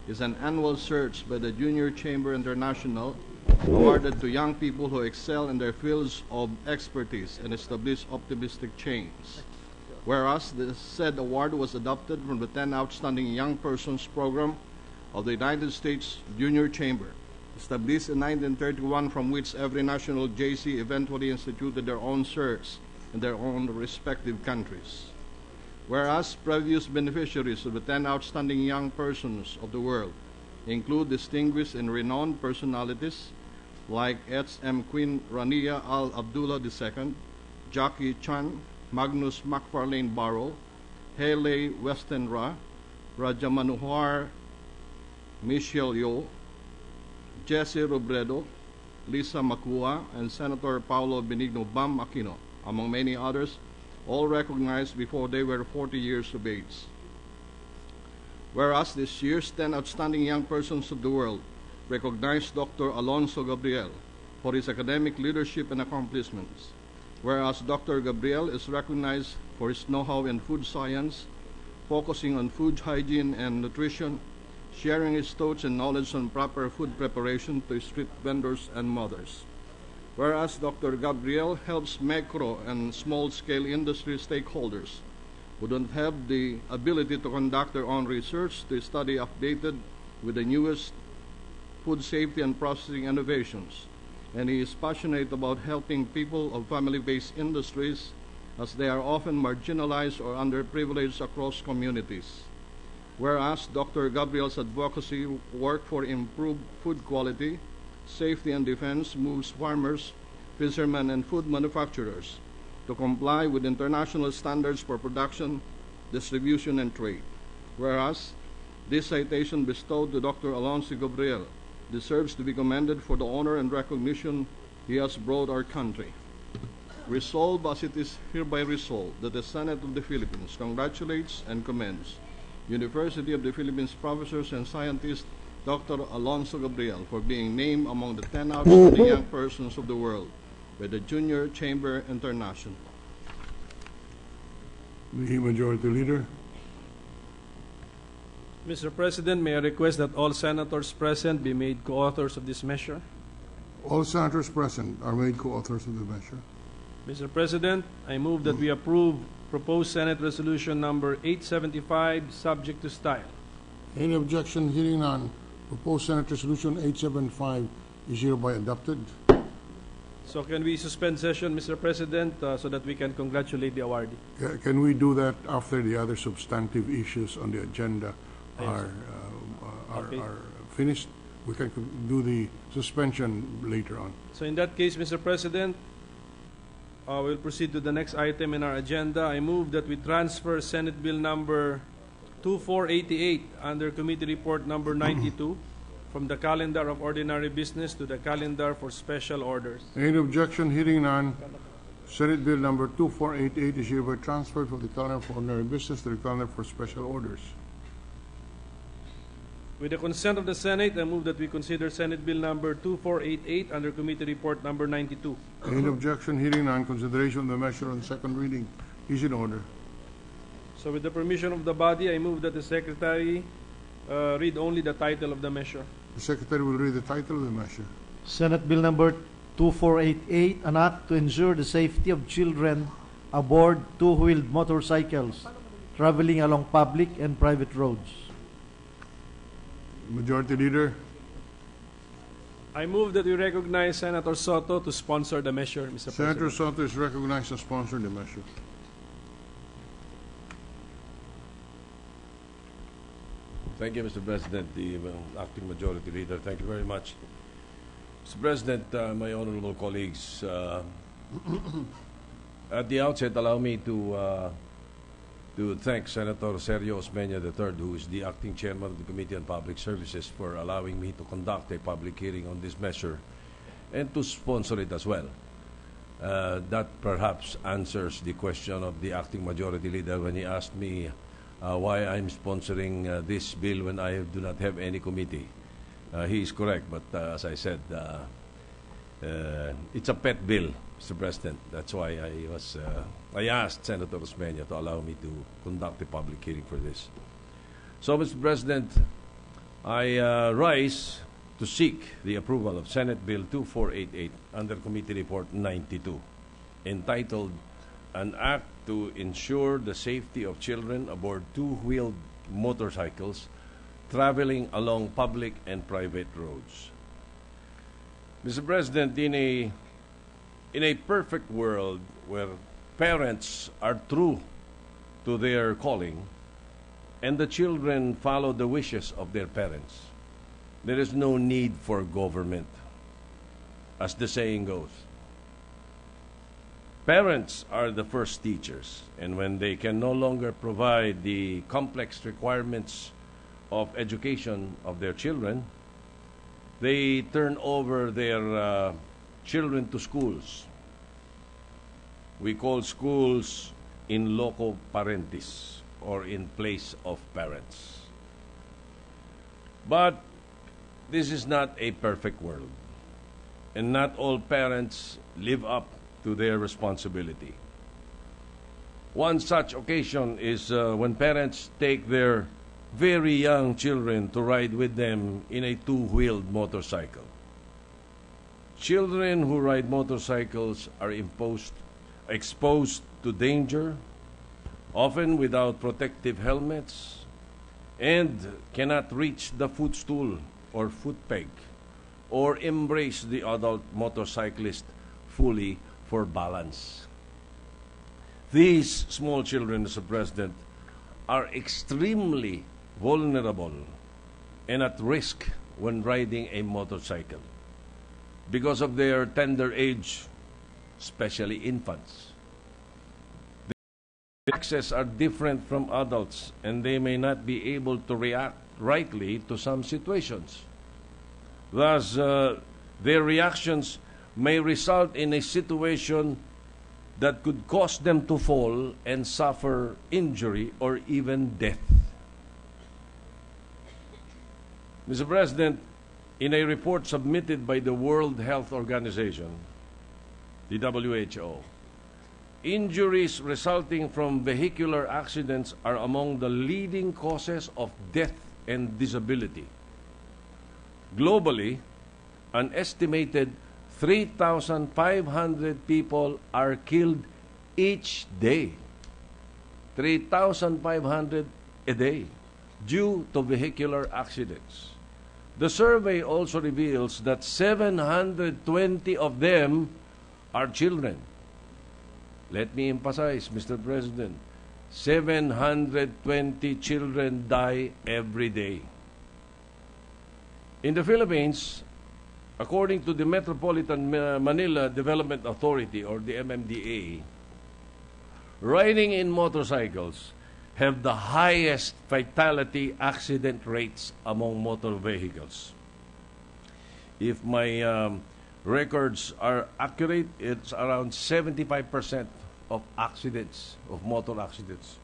is an annual search by the Junior Chamber International awarded to young people who excel in their fields of expertise and establish optimistic change. Whereas the said award was adopted from the 10 Outstanding Young Persons Program of the United States Junior Chamber, established in 1931, from which every national JC eventually instituted their own search in their own respective countries. Whereas previous beneficiaries of the 10 Outstanding Young Persons of the world include distinguished and renowned personalities like H.M. Queen Rania Al Abdullah II, Jackie Chan, Magnus MacFarlane Barrow, Haley Westenra, Raja Manohar Michelle Yeoh, Jesse Robredo, Lisa Makua, and Senator Paulo Benigno Bam Aquino, among many others, all recognized before they were 40 years of age. Whereas this year's 10 Outstanding Young Persons of the World recognized Dr. Alonso Gabriel for his academic leadership and accomplishments. Whereas Dr. Gabriel is recognized for his know-how in food science, focusing on food hygiene and nutrition, sharing his thoughts and knowledge on proper food preparation to street vendors and mothers. Whereas Dr. Gabriel helps micro and small-scale industry stakeholders who don't have the ability to conduct their own research to study updated with the newest food safety and processing innovations. And he is passionate about helping people of family-based industries, as they are often marginalized or underprivileged across communities. Whereas Dr. Gabriel's advocacy work for improved food quality, safety, and defense moves farmers, fishermen, and food manufacturers to comply with international standards for production, distribution, and trade. Whereas this citation bestowed to Dr. Alonso Gabriel deserves to be commended for the honor and recognition he has brought our country. Resolved as it is hereby resolved that the Senate of the Philippines congratulates and commends University of the Philippines professors and scientists Dr. Alonso Gabriel for being named among the 10 outstanding young persons of the world by the Junior Chamber International. The Majority Leader. Mr. President, may I request that all senators present be made co-authors of this measure? All senators present are made co-authors of the measure. Mr. President, I move that we approve proposed Senate Resolution number 875, subject to style. Any objection? Hearing none, proposed Senate Resolution 875 is hereby adopted. So can we suspend session, Mr. President, so that we can congratulate the awardee? Can we do that after the other substantive issues on the agenda are finished? We can do the suspension later on. So in that case, Mr. President, we'll proceed to the next item in our agenda. I move that we transfer Senate Bill number 2488 under Committee Report number 92 from the calendar of ordinary business to the calendar for special orders. Any objection? Hearing none, Senate Bill number 2488 is hereby transferred from the calendar for ordinary business to the calendar for special orders. With the consent of the Senate, I move that we consider Senate Bill number 2488 under Committee Report number 92. Any objection? Hearing none, consideration of the measure on second reading is in order. So with the permission of the body, I move that the Secretary read only the title of the measure. The Secretary will read the title of the measure. Senate Bill number 2488, an act to ensure the safety of children aboard two-wheeled motorcycles traveling along public and private roads. Majority Leader. I move that we recognize Senator Soto to sponsor the measure, Mr. Senator President. Soto is recognized to sponsor the measure. Thank you, Mr. President, the acting majority leader. Thank you very much. Mr. President, my honorable colleagues, at the outset, allow me to to thank Senator Sergio Osmeña III, who is the acting chairman of the Committee on Public Services, for allowing me to conduct a public hearing on this measure and to sponsor it as well. That perhaps answers the question of the acting majority leader when he asked me why I'm sponsoring this bill when I do not have any committee. He is correct, but as I said, it's a pet bill, Mr. President. That's why I asked Senator Osmeña to allow me to conduct a public hearing for this. So, Mr. President, I rise to seek the approval of Senate Bill 2488 under Committee Report 92, entitled An Act to Ensure the Safety of Children Aboard Two-Wheeled Motorcycles Traveling Along Public and Private Roads. Mr. President, in a perfect world where parents are true to their calling and the children follow the wishes of their parents, there is no need for government, as the saying goes. Parents are the first teachers, and when they can no longer provide the complex requirements of education of their children, they turn over their children to schools. We call schools in loco parentis, or in place of parents. But this is not a perfect world, and not all parents live up to their responsibility. One such occasion is when parents take their very young children to ride with them in a two-wheeled motorcycle. Children who ride motorcycles are exposed to danger, often without protective helmets, and cannot reach the footstool or foot peg, or embrace the adult motorcyclist fully for balance. These small children, Mr. President, are extremely vulnerable and at risk when riding a motorcycle because of their tender age, especially infants. Their access are different from adults, and they may not be able to react rightly to some situations. Thus, their reactions may result in a situation that could cause them to fall and suffer injury or even death. Mr. President, in a report submitted by the World Health Organization, the WHO, injuries resulting from vehicular accidents are among the leading causes of death and disability. Globally, an estimated 3,500 people are killed each day. 3,500 a day due to vehicular accidents. The survey also reveals that 720 of them are children. Let me emphasize, Mr. President, 720 children die every day. In the Philippines, according to the Metropolitan Manila Development Authority, or the MMDA, riding in motorcycles have the highest fatality accident rates among motor vehicles. If my records are accurate, it's around 75% of accidents, of motor accidents.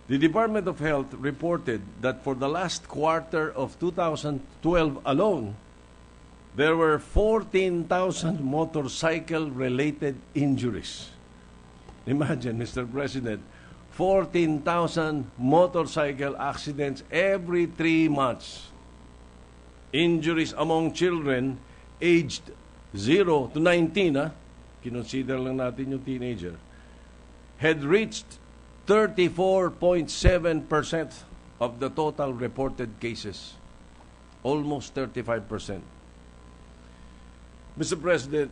The Department of Health reported that for the last quarter of 2012 alone, there were 14,000 motorcycle-related injuries. Imagine, Mr. President, 14,000 motorcycle accidents every 3 months. Injuries among children aged 0 to 19, kinonsider lang natin yung teenager, had reached 34.7% of the total reported cases. Almost 35%. Mr. President,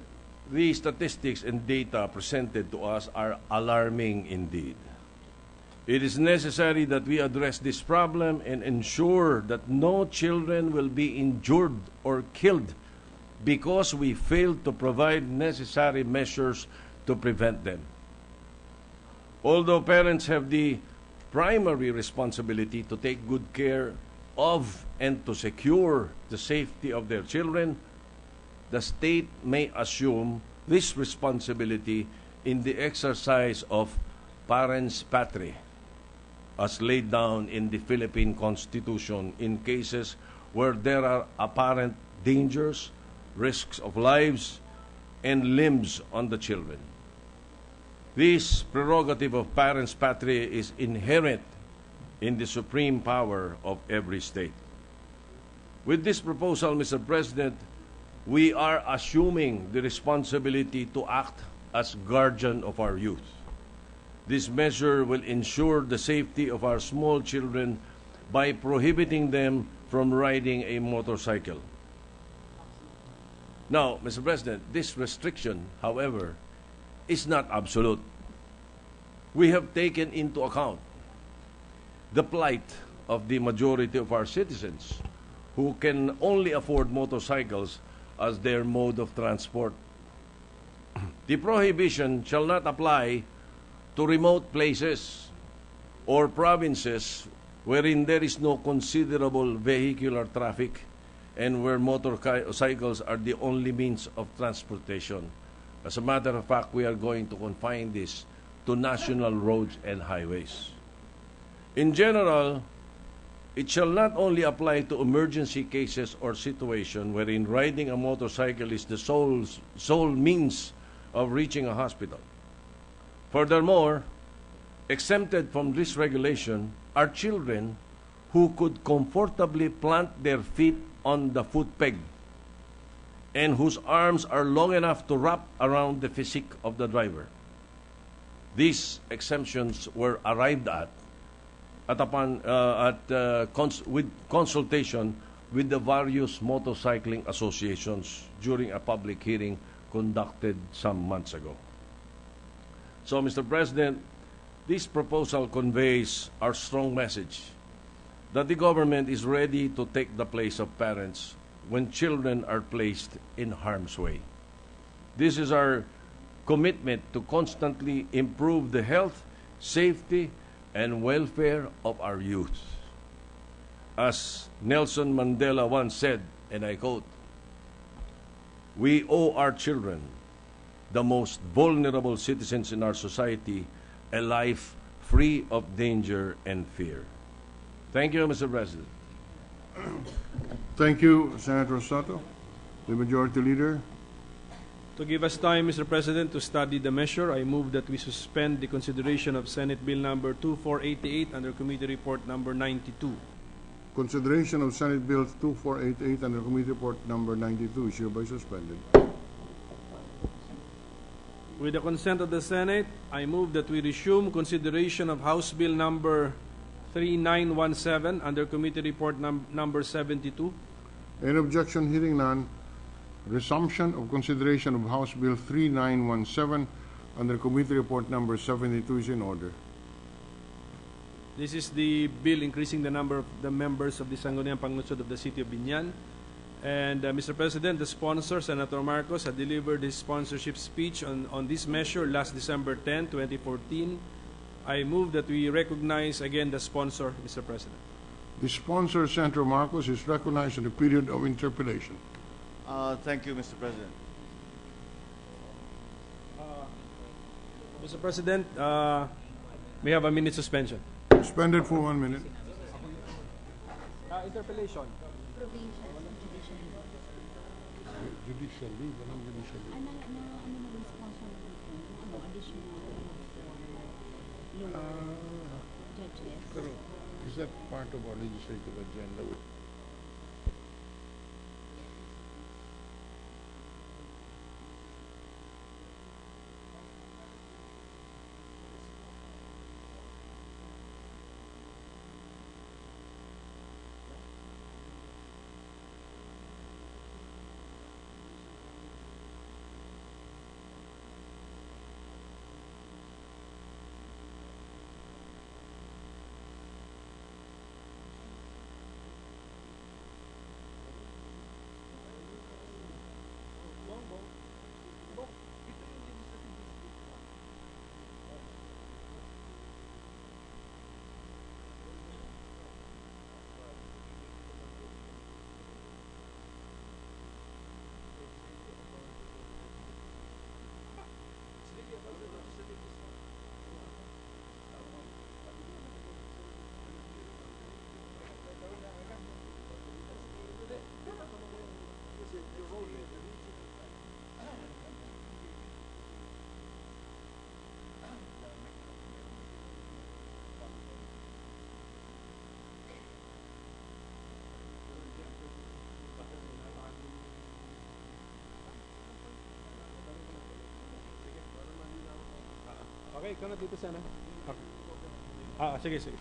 the statistics and data presented to us are alarming indeed. It is necessary that we address this problem and ensure that no children will be injured or killed because we failed to provide necessary measures to prevent them. Although parents have the primary responsibility to take good care of and to secure the safety of their children, the state may assume this responsibility in the exercise of parens patriae, as laid down in the Philippine Constitution in cases where there are apparent dangers, risks of lives, and limbs on the children. This prerogative of parens patriae is inherent in the supreme power of every state. With this proposal, Mr. President, we are assuming the responsibility to act as guardian of our youth. This measure will ensure the safety of our small children by prohibiting them from riding a motorcycle. Now, Mr. President, this restriction, however, is not absolute. We have taken into account the plight of the majority of our citizens who can only afford motorcycles as their mode of transport. The prohibition shall not apply to remote places or provinces wherein there is no considerable vehicular traffic and where motorcycles are the only means of transportation. As a matter of fact, we are going to confine this to national roads and highways. In general, it shall not only apply to emergency cases or situations wherein riding a motorcycle is the sole means of reaching a hospital. Furthermore, exempted from this regulation are children who could comfortably plant their feet on the foot peg and whose arms are long enough to wrap around the physique of the driver. These exemptions were arrived at with consultation with the various motorcycling associations during a public hearing conducted some months ago. So, Mr. President, this proposal conveys our strong message that the government is ready to take the place of parents when children are placed in harm's way. This is our commitment to constantly improve the health, safety, and welfare of our youth. As Nelson Mandela once said, and I quote, "We owe our children, the most vulnerable citizens in our society, a life free of danger and fear." Thank you, Mr. President. Thank you, Senator Soto. The Majority Leader. To give us time, Mr. President, to study the measure, I move that we suspend the consideration of Senate Bill number 2488 under Committee Report number 92. Consideration of Senate Bill 2488 under Committee Report number 92 is hereby suspended. With the consent of the Senate, I move that we resume consideration of House Bill number 3917 under Committee Report number 72. Any objection? Hearing none. Resumption of consideration of House Bill 3917 under Committee Report number 72 is in order. This is the bill increasing the number of the members of the Sangguniang Panglungsod of the City of Binan. And Mr. President, the sponsor, Senator Marcos, had delivered his sponsorship speech on this measure last December 10, 2014. I move that we recognize again the sponsor, Mr. President. The sponsor, Senator Marcos, is recognized in the period of interpellation. Thank you, Mr. President. Mr. President, we have a minute suspension. Suspended for 1 minute. Interpellation. Judicially, walang judicially. Pero is that part of our legislative agenda? Okay, ikaw na dito sana. Okay. Sige, sige.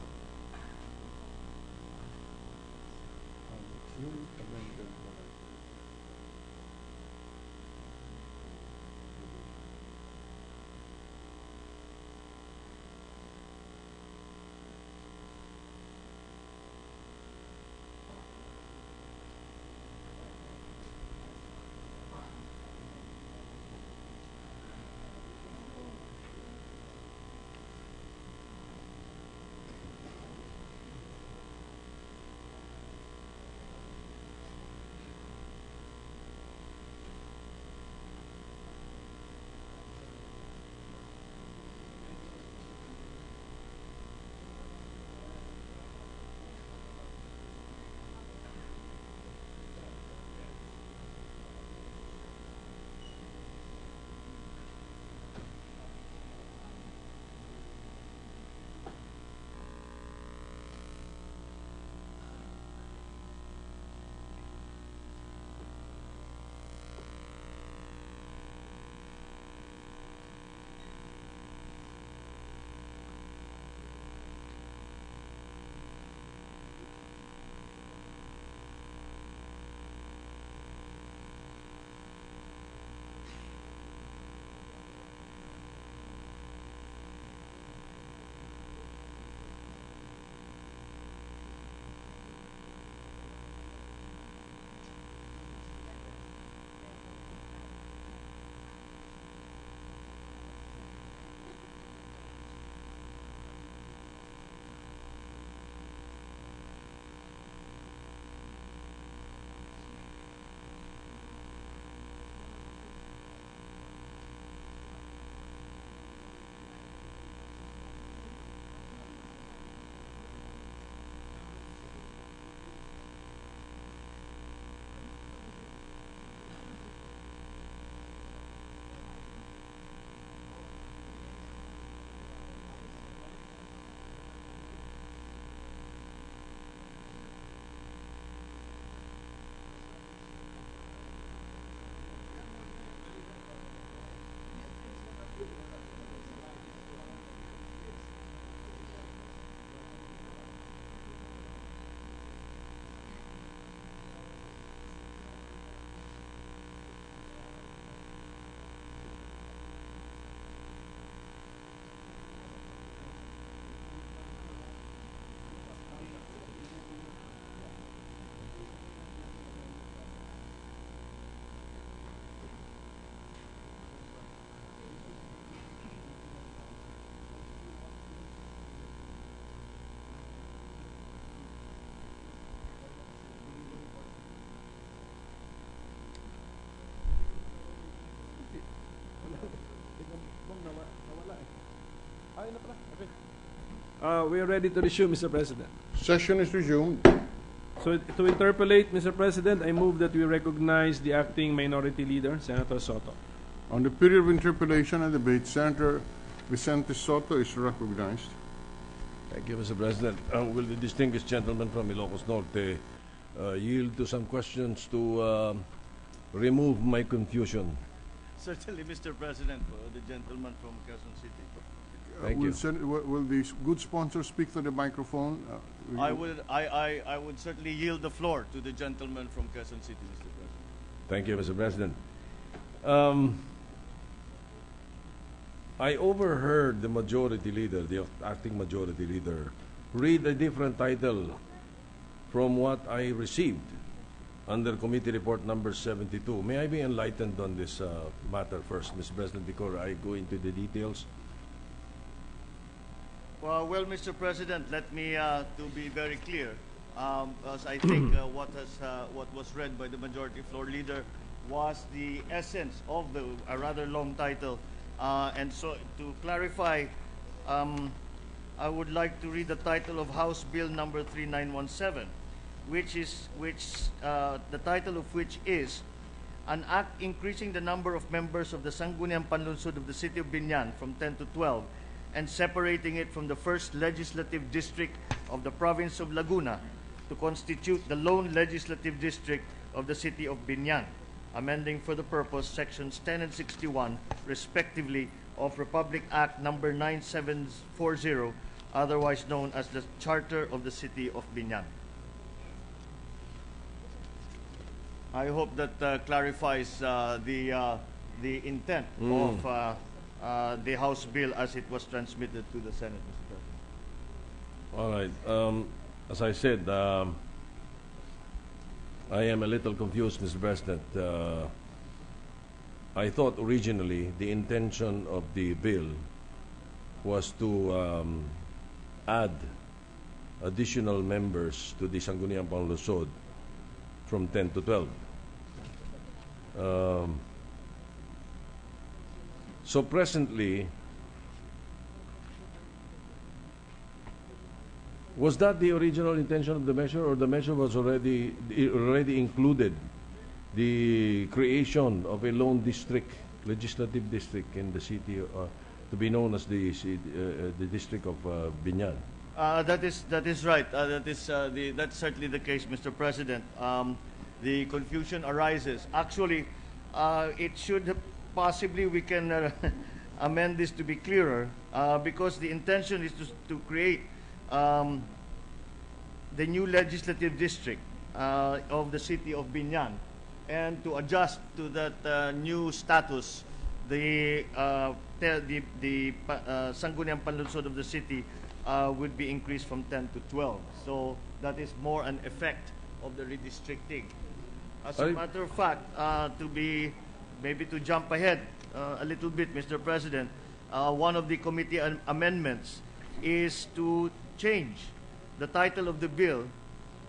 We are ready to resume, Mr. President. Session is resumed. So to interpolate, Mr. President, I move that we recognize the acting minority leader, Senator Soto. On the period of interpellation and debate, Senator Vicente Soto is recognized. Thank you, Mr. President. Will the distinguished gentleman from Ilocos Norte yield to some questions to remove my confusion? Certainly, Mr. President, the gentleman from Quezon City. Thank you. Will the good sponsor speak to the microphone? I would certainly yield the floor to the gentleman from Quezon City, Mr. President. Thank you, Mr. President. I overheard the majority leader, the acting majority leader, read a different title from what I received under Committee Report number 72. May I be enlightened on this matter first, Mr. President, before I go into the details? Well, Mr. President, let me to be very clear, as I think what was read by the majority floor leader was the essence of the rather long title, and so to clarify, I would like to read the title of House Bill number 3917, the title of which is an act increasing the number of members of the Sangguniang Panlunsod of the City of Binan from 10 to 12 and separating it from the first legislative district of the province of Laguna to constitute the lone legislative district of the City of Binan, amending for the purpose sections 10 and 61 respectively of Republic Act number 9740, otherwise known as the Charter of the City of Binan. I hope that clarifies the intent of the House bill as it was transmitted to the Senate, Mr. President. All right. As I said, I am a little confused, Mr. President. I thought originally the intention of the bill was to add additional members to the Sangguniang Panlungsod from 10 to 12. So presently, was that the original intention of the measure, or the measure was already included the creation of a lone district, legislative district in the city, to be known as the district of Binan? That is right. That's certainly the case, Mr. President. The confusion arises. Actually, it should possibly we can amend this to be clearer, because the intention is to create the new legislative district of the city of Binan, and to adjust to that new status, the Sangguniang Panlungsod of the city would be increased from 10 to 12. So that is more an effect of the redistricting. As a matter of fact, to jump ahead a little bit, Mr. President, one of the committee amendments is to change the title of the bill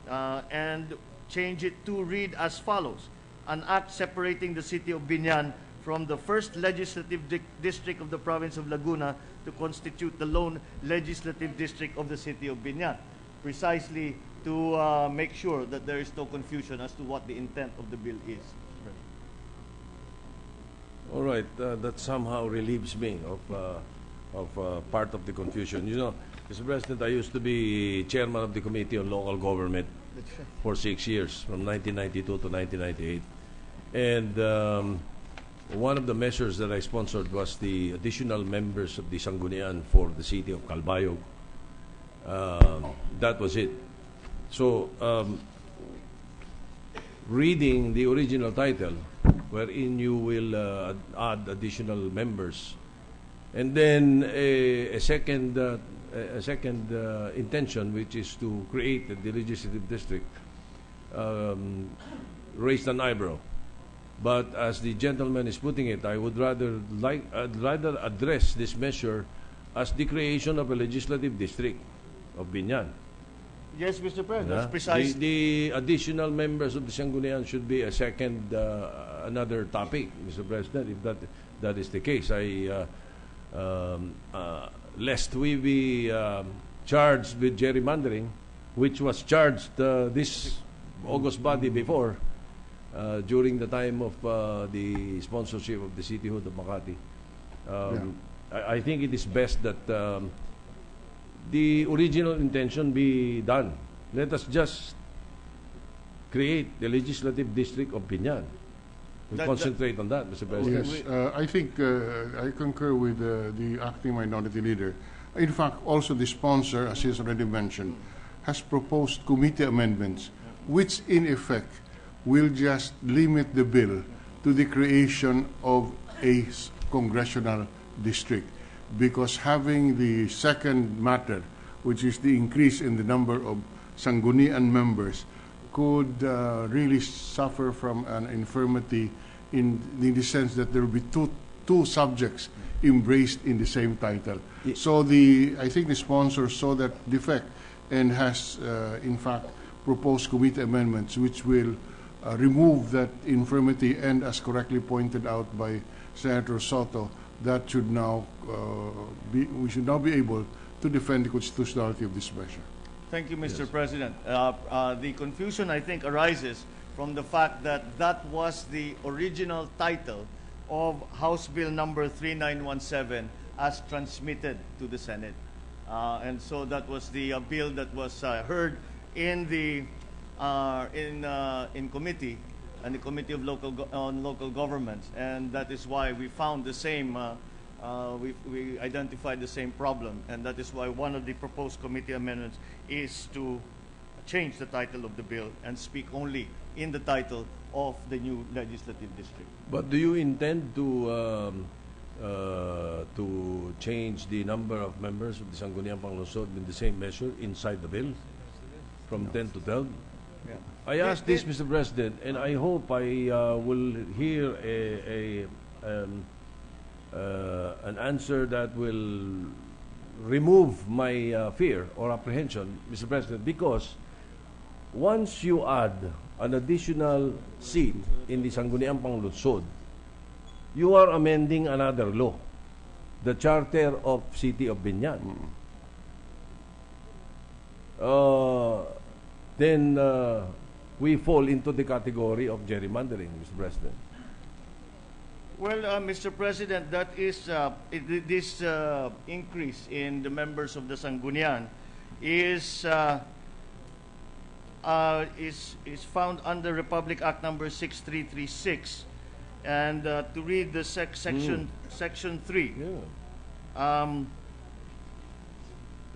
and change it to read as follows: an act separating the city of Binan from the first legislative district of the province of Laguna to constitute the lone legislative district of the city of Binan, precisely to make sure that there is no confusion as to what the intent of the bill is. All right, that somehow relieves me of part of the confusion. You know, Mr. President, I used to be chairman of the Committee on Local Government for 6 years, from 1992 to 1998. And one of the measures that I sponsored was the additional members of the Sanggunian for the city of Calbayog. That was it. So, reading the original title, wherein you will add additional members, and then a second intention, which is to create the legislative district, raised an eyebrow. But as the gentleman is putting it, I'd rather address this measure as the creation of a legislative district of Binan. Yes, Mr. President, that's precise. The additional members of the Sanggunian should be a second, another topic, Mr. President, if that is the case. Lest we be charged with gerrymandering, which was charged this August body before, during the time of the sponsorship of the cityhood of Makati. I think it is best that the original intention be done. Let us just create the legislative district of Binan. We concentrate on that, Mr. President. Yes, I think I concur with the acting minority leader. In fact, also the sponsor, as he has already mentioned, has proposed committee amendments, which in effect will just limit the bill to the creation of a congressional district, because having the second matter, which is the increase in the number of Sanggunian members, could really suffer from an infirmity in the sense that there will be two subjects embraced in the same title. So I think the sponsor saw that defect and has in fact proposed committee amendments which will remove that infirmity, and as correctly pointed out by Senator Soto, that should now we should now be able to defend the constitutionality of this measure. Thank you, Mr. President. The confusion, I think, arises from the fact that that was the original title of House Bill number 3917 as transmitted to the Senate. And so that was the bill that was heard in the in committee, and the Committee of Local Governments, and that is why we found the same we identified the same problem, and that is why one of the proposed committee amendments is to change the title of the bill and speak only in the title of the new legislative district. But do you intend to change the number of members of the Sangguniang Panglungsod in the same measure inside the bill from 10 to 12? Yeah. I ask this, Mr. President, and I hope I will hear an answer that will remove my fear or apprehension, Mr. President, because once you add an additional seat in the Sangguniang Panglungsod, you are amending another law, the Charter of City of Binan. Then we fall into the category of gerrymandering, Mr. President. Well, Mr. President, that is this increase in the members of the Sangguniang is found under Republic Act number 6336, and to read the section 3.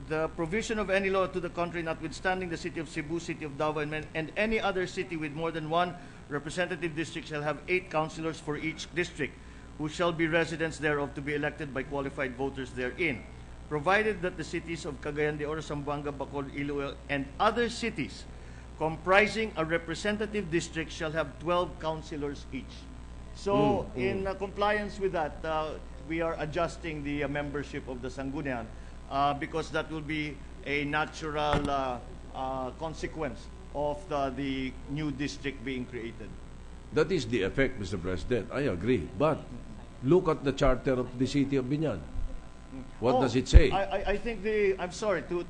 The provision of any law to the contrary, notwithstanding the city of Cebu, city of Davao, and any other city with more than one representative district shall have 8 councillors for each district, who shall be residents thereof, to be elected by qualified voters therein, provided that the cities of Cagayan de Oro, Zamboanga, Bacolod, Iloilo, and other cities comprising a representative district shall have 12 councillors each. So, in compliance with that, we are adjusting the membership of the Sangguniang because that will be a natural consequence of the new district being created. That is the effect, Mr. President. I agree. But look at the charter of the city of Binan. What does it say? I think I'm sorry to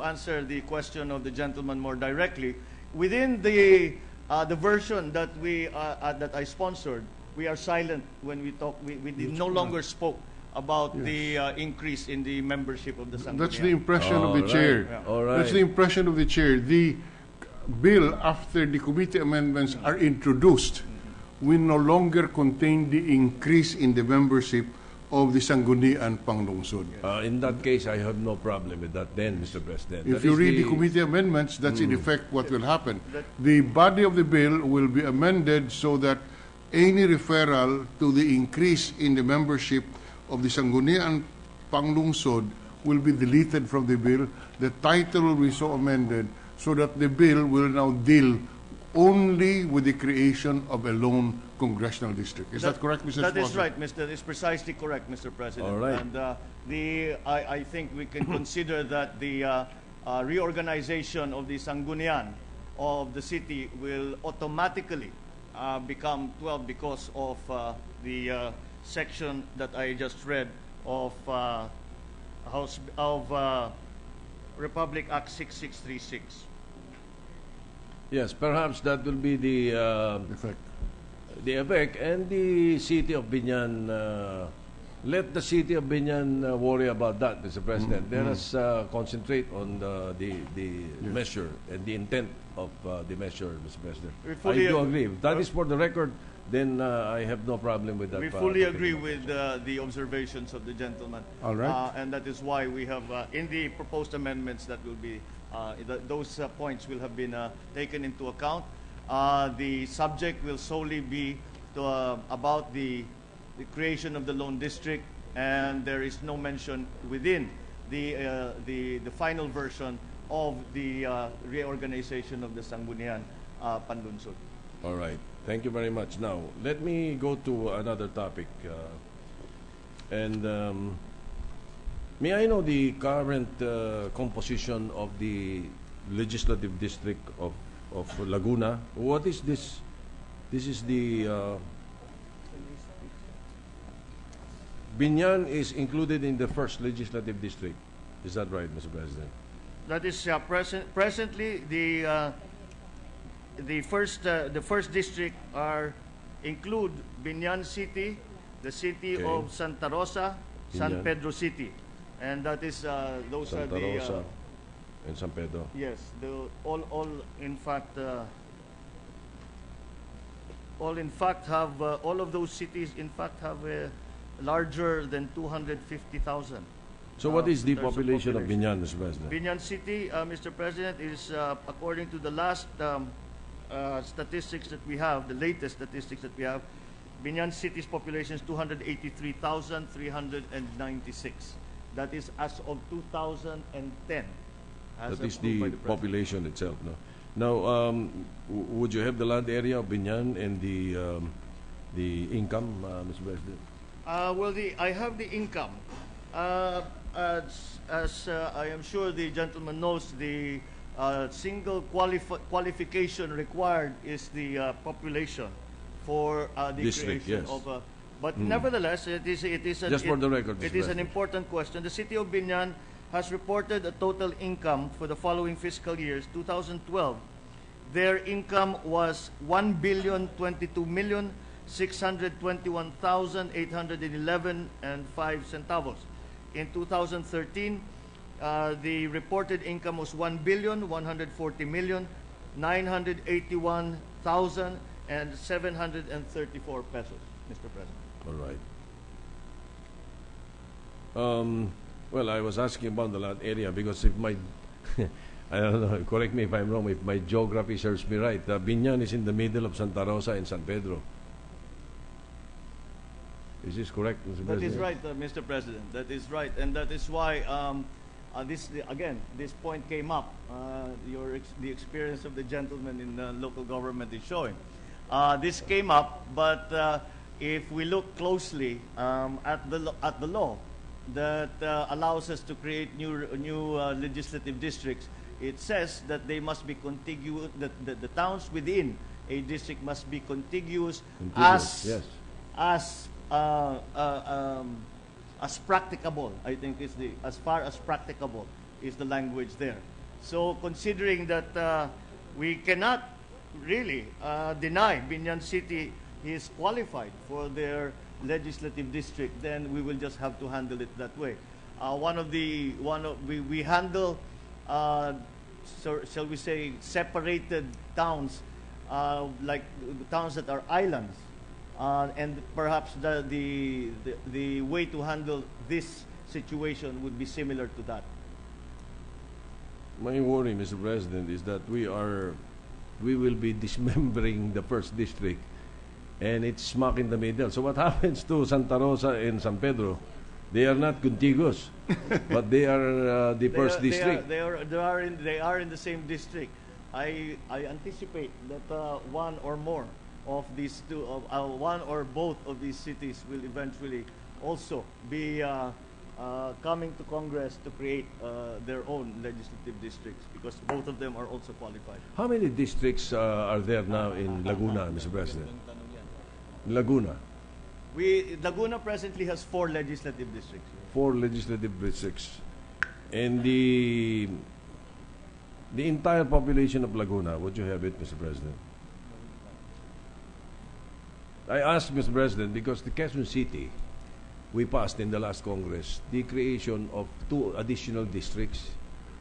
answer the question of the gentleman more directly. Within the version that that I sponsored, we are silent when we talk. We no longer spoke about the increase in the membership of the Sangguniang. That's the impression of the chair. Yeah. All right. That's the impression of the chair. The bill, after the committee amendments are introduced, will no longer contain the increase in the membership of the Sangguniang Panglungsod. In that case, I have no problem with that then, Mr. President. If you read the committee amendments, that's in effect what will happen. The body of the bill will be amended so that any referral to the increase in the membership of the Sangguniang Panglungsod will be deleted from the bill. The title will be so amended so that the bill will now deal only with the creation of a lone congressional district. Is that correct, Mr. That Sponsor? is right, Mr. That is precisely correct, Mr. President. All right. And I think we can consider that the reorganization of the Sangguniang of the city will automatically become 12 because of the section that I just read of Republic Act 6636. Yes, perhaps that will be the Effect. and the city of Binan. Let the city of Binan worry about that, Mr. President. Let us concentrate on the measure and the intent of the measure, Mr. President. I do agree. If that is for the record, then I have no problem with that. We fully agree with the observations of the gentleman. All right. And that is why we have, in the proposed amendments that will be, those points will have been taken into account. The subject will solely be about the creation of the lone district, and there is no mention within the final version of the reorganization of the Sangguniang Panlungsod. All right. Thank you very much. Now, let me go to another topic. May I know the current composition of the legislative district of Laguna? What is this? This is the Binan is included in the first legislative district. Is that right, Mr. President? That is presently the first district include Binan City, the city of Santa Rosa, San Binan. Pedro City, and that is those Santa are the Rosa and San Pedro. yes, all in fact all of those cities in fact have larger than 250,000. So what is the in terms population of Binan, Mr. President? Binan City, Mr. President, is according to the last statistics that we have, the latest statistics that we have, Binan City's population is 283,396. That is as of 2010. That is the population itself, no? Now, would you have the land area of Binan and the income, Mr. President? I have the income. As I am sure the gentleman knows, the single qualification required is the population for the District, creation yes. of. But nevertheless, it is Just for the record, Mr. it is an President. important question. The city of Binan has reported a total income for the following fiscal years. 2012, their income was 1,022,621,811 centavos. In 2013, the reported income was 1,140,981,734 pesos, Mr. President. All right. Well, I was asking about the land area because if my, I don't know, correct me if I'm wrong, if my geography serves me right, Binan is in the middle of Santa Rosa and San Pedro. Is this correct, Mr. That President? is right, Mr. President. That is right, and that is why this point came up. The experience of the gentleman in local government is showing. This came up, but if we look closely at the law that allows us to create new legislative districts, it says that they must be contiguous. That the towns within a district must be contiguous Yes. as practicable. I think is as far as practicable is the language there. So considering that we cannot really deny Binan City is qualified for their legislative district, then we will just have to handle it that way. We handle shall we say separated towns like towns that are islands. And perhaps the way to handle this situation would be similar to that. My worry, Mr. President, is that we will be dismembering the first district, and it's smack in the middle. So what happens to Santa Rosa and San Pedro? They are not contiguous, but they are the first district. They are in the same district. I anticipate that one or more of these two, one or both of these cities will eventually also be coming to Congress to create their own legislative districts, because both of them are also qualified. How many districts are there now in Laguna, Mr. President? Laguna. Laguna presently has 4 legislative districts. 4 legislative districts. And the entire population of Laguna, would you have it, Mr. President? I ask, Mr. President, because the Quezon City, we passed in the last Congress the creation of 2 additional districts.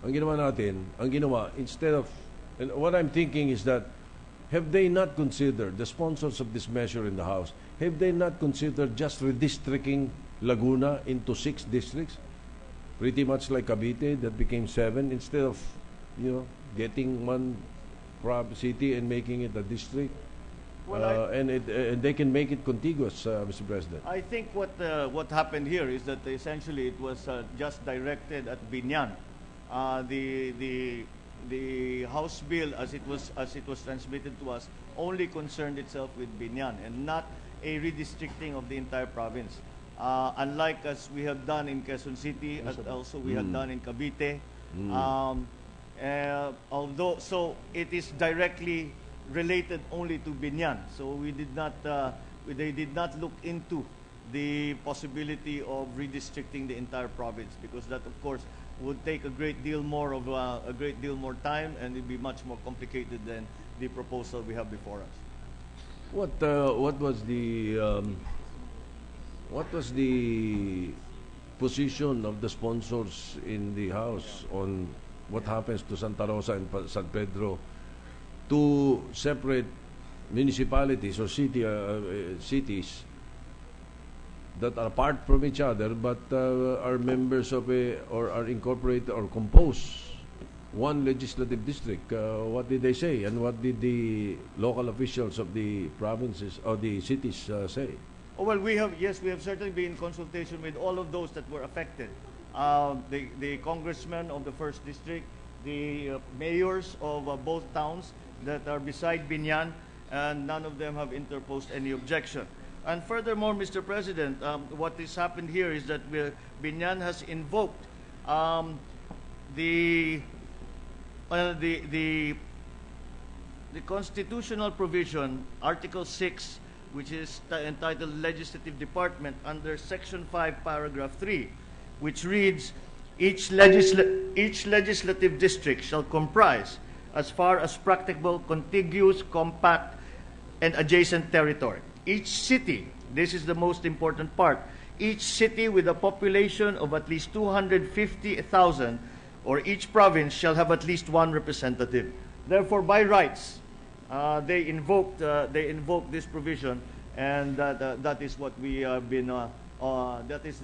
Ang ginawa, instead of, and what I'm thinking is that, have they not considered, the sponsors of this measure in the House, have they not considered just redistricting Laguna into 6 districts? Pretty much like Cavite, that became 7, instead of, getting one city and making it a district. Well, and they can make it contiguous, Mr. President. I think what happened here is that essentially it was just directed at Binan. The House bill, as it was transmitted to us, only concerned itself with Binan and not a redistricting of the entire province. Unlike as we have done in Quezon City, as also we have done in Cavite. So it is directly related only to Binan. So they did not look into the possibility of redistricting the entire province, because that, of course, would take a great deal more time, and it'd be much more complicated than the proposal we have before us. What was the position of the sponsors in the House on what happens to Santa Rosa and San Pedro, two separate municipalities or cities that are apart from each other but are members of or are incorporated or compose one legislative district. What did they say, and what did the local officials of the provinces or the cities say? Oh, well, we have certainly been in consultation with all of those that were affected. The congressmen of the first district, the mayors of both towns that are beside Binan, and none of them have interposed any objection. And furthermore, Mr. President, what has happened here is that Binan has invoked the constitutional provision, Article 6, which is entitled Legislative Department, under Section 5, Paragraph 3, which reads, each legislative district shall comprise, as far as practicable, contiguous, compact, and adjacent territory. Each city, this is the most important part, each city with a population of at least 250,000, or each province shall have at least one representative. Therefore, by rights, they invoked this provision, and that is what we have been. That is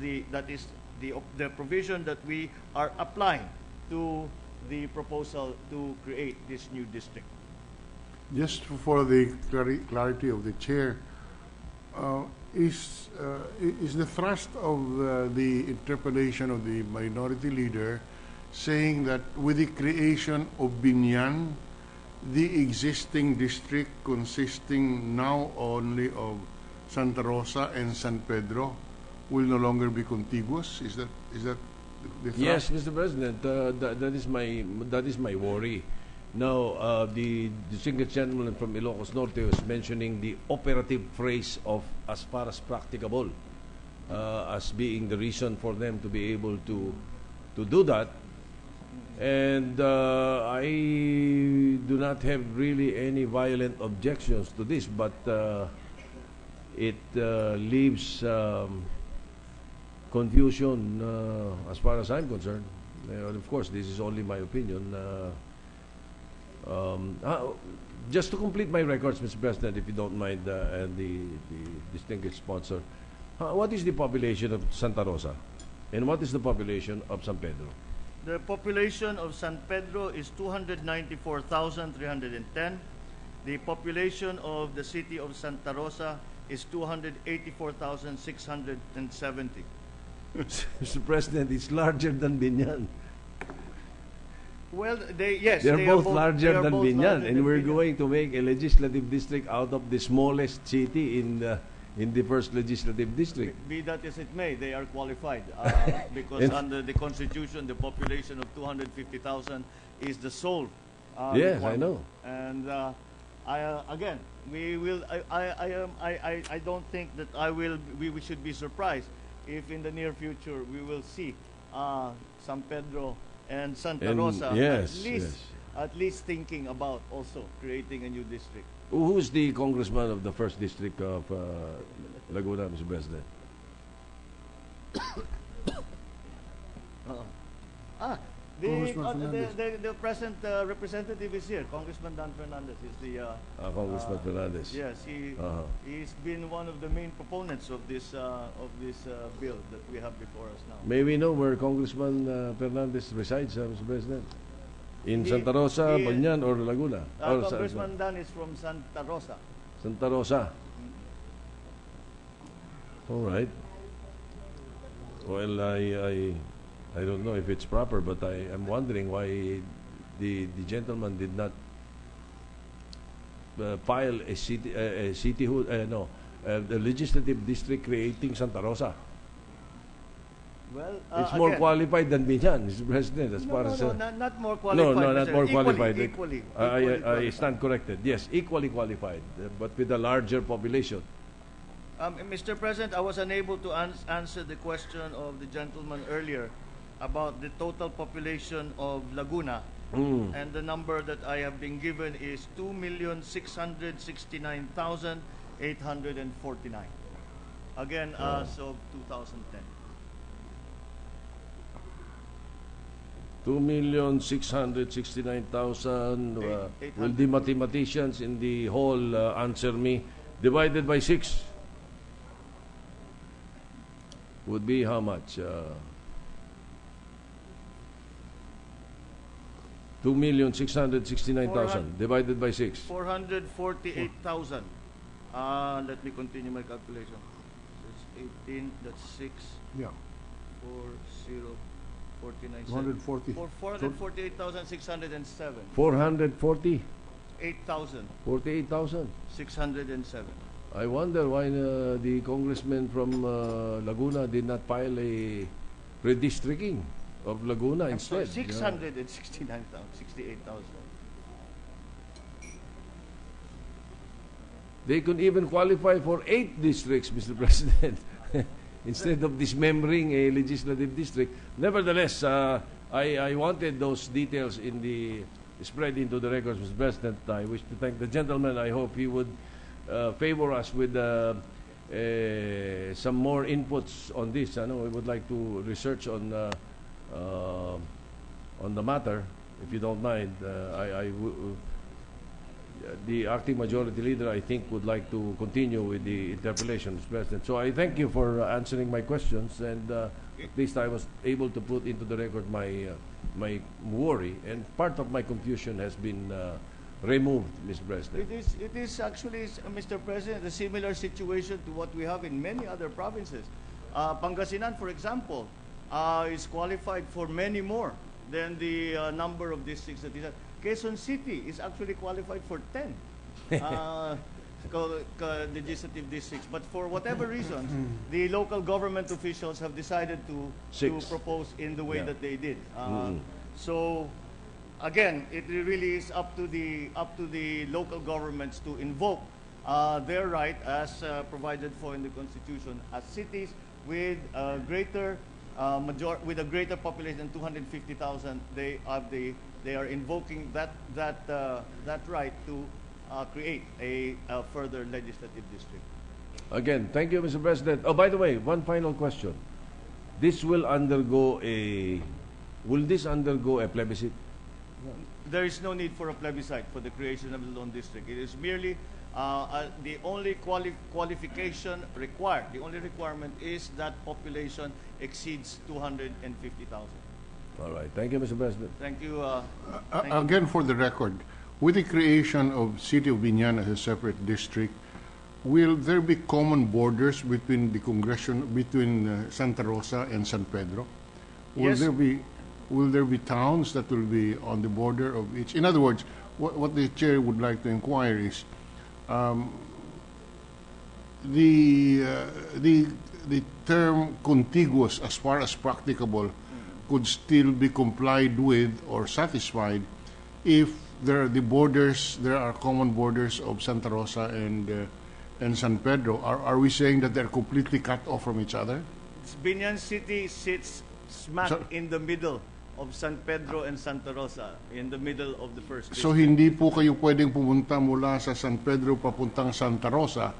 the provision that we are applying to the proposal to create this new district. Just for the clarity of the chair, is the thrust of the interpellation of the minority leader saying that with the creation of Binan, the existing district consisting now only of Santa Rosa and San Pedro will no longer be contiguous? Is that the thrust? Yes, Mr. President, that is my worry. Now, the distinguished gentleman from Ilocos Norte was mentioning the operative phrase of as far as practicable as being the reason for them to be able to do that. And I do not have really any violent objections to this, but it leaves confusion as far as I'm concerned. Of course, this is only my opinion. Just to complete my records, Mr. President, if you don't mind, and the distinguished sponsor, what is the population of Santa Rosa? And what is the population of San Pedro? The population of San Pedro is 294,310. The population of the city of Santa Rosa is 284,670. Mr. President, it's larger than Binan. Well, they are both larger than Binan, and we're going to make a legislative district out of the smallest city in the first legislative district. Be that as it may, they are qualified because under the Constitution, the population of 250,000 is the sole. Yes, I know. And again, we will. I don't think that we should be surprised if in the near future we will see San Pedro and Santa Rosa at least thinking about also creating a new district. Who's the congressman of the first district of Laguna, Mr. President? The present representative is here. Congressman Dan Fernandez is the Congressman Fernandez. Yes, he's been one of the main proponents of this bill that we have before us now. May we know where Congressman Fernandez resides, Mr. President? In Santa Rosa, Binan, or Laguna? Congressman Dan is from Santa Rosa. Santa Rosa. All right. Well, I don't know if it's proper, but I am wondering why the gentleman did not file a legislative district creating Santa Rosa. Well, it's more qualified than Binan, Mr. President, as far as... not more qualified. No, not more qualified. Equally I stand corrected. Yes, equally qualified, but with a larger population. Mr. President, I was unable to answer the question of the gentleman earlier about the total population of Laguna, and the number that I have been given is 2,669,849. Again, as of 2010. 2,669,000. Will the mathematicians in the hall answer me? Divided by 6. would be how much? 2,669,000 divided by 6. 448,000. Let me continue my calculation. It's 18, that's 6, Yeah. 49, 240. 448,607. 440? 8,000. 48,000. 607. I wonder why the congressman from Laguna did not file a redistricting of Laguna I'm sorry, instead. 68,000. They could even qualify for 8 districts, Mr. President, instead of dismembering a legislative district. Nevertheless, I wanted those details in the spread into the records, Mr. President. I wish to thank the gentleman. I hope he would favor us with some more inputs on this. I know we would like to research on the matter, if you don't mind. The acting majority leader, I think, would like to continue with the interpellation, Mr. President. So I thank you for answering my questions, and at least I was able to put into the record my worry, and part of my confusion has been removed, Mr. President. It is actually, Mr. President, a similar situation to what we have in many other provinces. Pangasinan, for example, is qualified for many more than the number of districts that it has. Quezon City is actually qualified for 10 legislative districts. But for whatever reasons, the local government officials have decided to propose in the way that they did. So, again, it really is up to the local governments to invoke their right as provided for in the Constitution as cities with a greater with a greater population than 250,000. They are invoking that right to create a further legislative district. Again, thank you, Mr. President. Oh, by the way, one final question. Will this undergo a plebiscite? There is no need for a plebiscite for the creation of the lone district. It is merely the only qualification required. The only requirement is that population exceeds 250,000. All right. Thank you, Mr. President. Thank you. Again, for the record, with the creation of City of Binan as a separate district, will there be common borders between between Santa Rosa and San Pedro? Yes. Will there be towns that will be on the border of each? In other words, what the chair would like to inquire is the term contiguous, as far as practicable, could still be complied with or satisfied if there are common borders of Santa Rosa and San Pedro. Are we saying that they're completely cut off from each other? Binan City sits smack in the middle of San Pedro and Santa Rosa, in the middle of the first district. So hindi po kayo pwedeng pumunta mula sa San Pedro papuntang Santa Rosa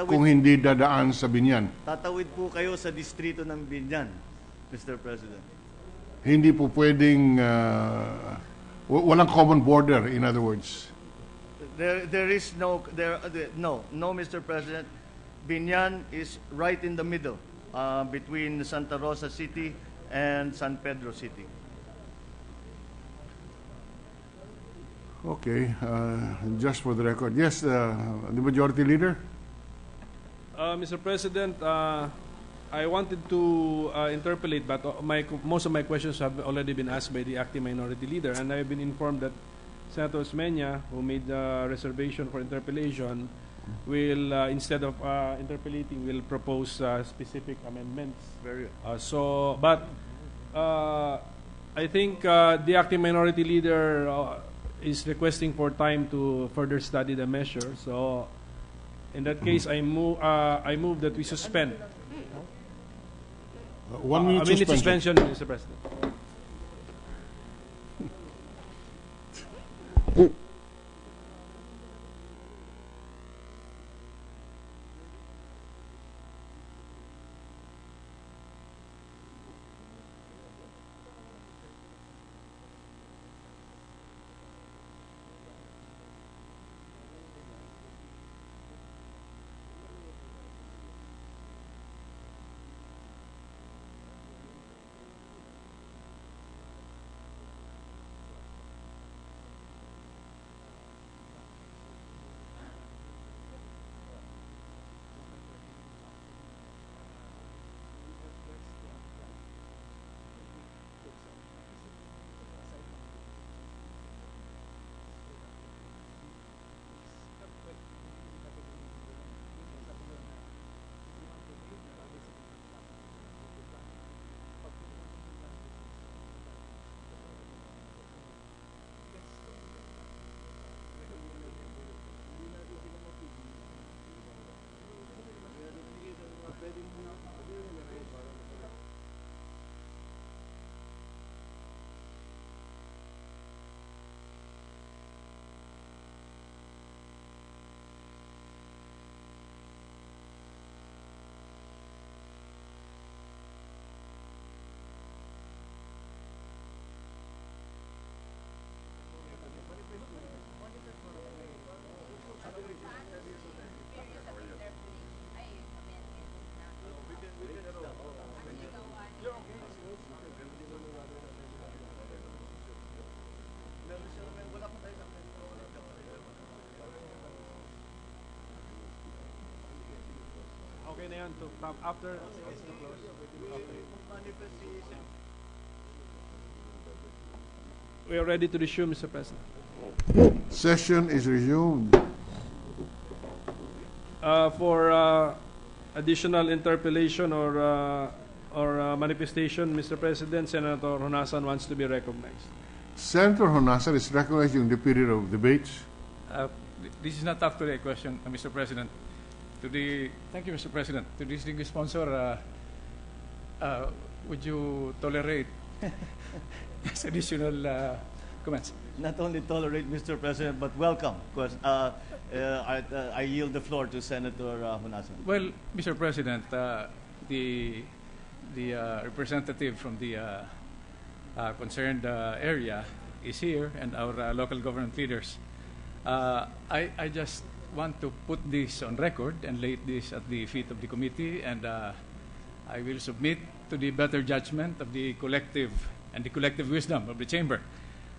kung hindi dadaan sa Binan? Tatawid po kayo sa distrito ng Binan, Mr. President. Hindi po pwedeng walang common border, in other words. There is no, Mr. President. Binan is right in the middle between Santa Rosa City and San Pedro City. Okay, just for the record. Yes, the Majority Leader? Mr. President, I wanted to interpolate, but most of my questions have already been asked by the acting minority leader, and I have been informed that Senator Osmeña, who made the reservation for interpellation, will, instead of interpellating, will propose specific amendments. Very but I think the acting minority leader is requesting for time to further study the measure. So, in that case, I move that we suspend. 1 minute suspension, Mr. President. Ayan, to come after it's to close. Okay. We are ready to resume, Mr. President. Session is resumed. For additional interpellation or manifestation, Mr. President, Senator Honasan wants to be recognized. Senator Honasan is recognized during the period of debates. This is not actually a question, Mr. President. Thank you, Mr. President. To this distinguished sponsor, would you tolerate this additional comments? Not only tolerate, Mr. President, but welcome, because I yield the floor to Senator Honasan. Well, Mr. President, the representative from the concerned area is here, and our local government leaders. I just want to put this on record and lay this at the feet of the committee, and I will submit to the better judgment of the collective and the collective wisdom of the chamber.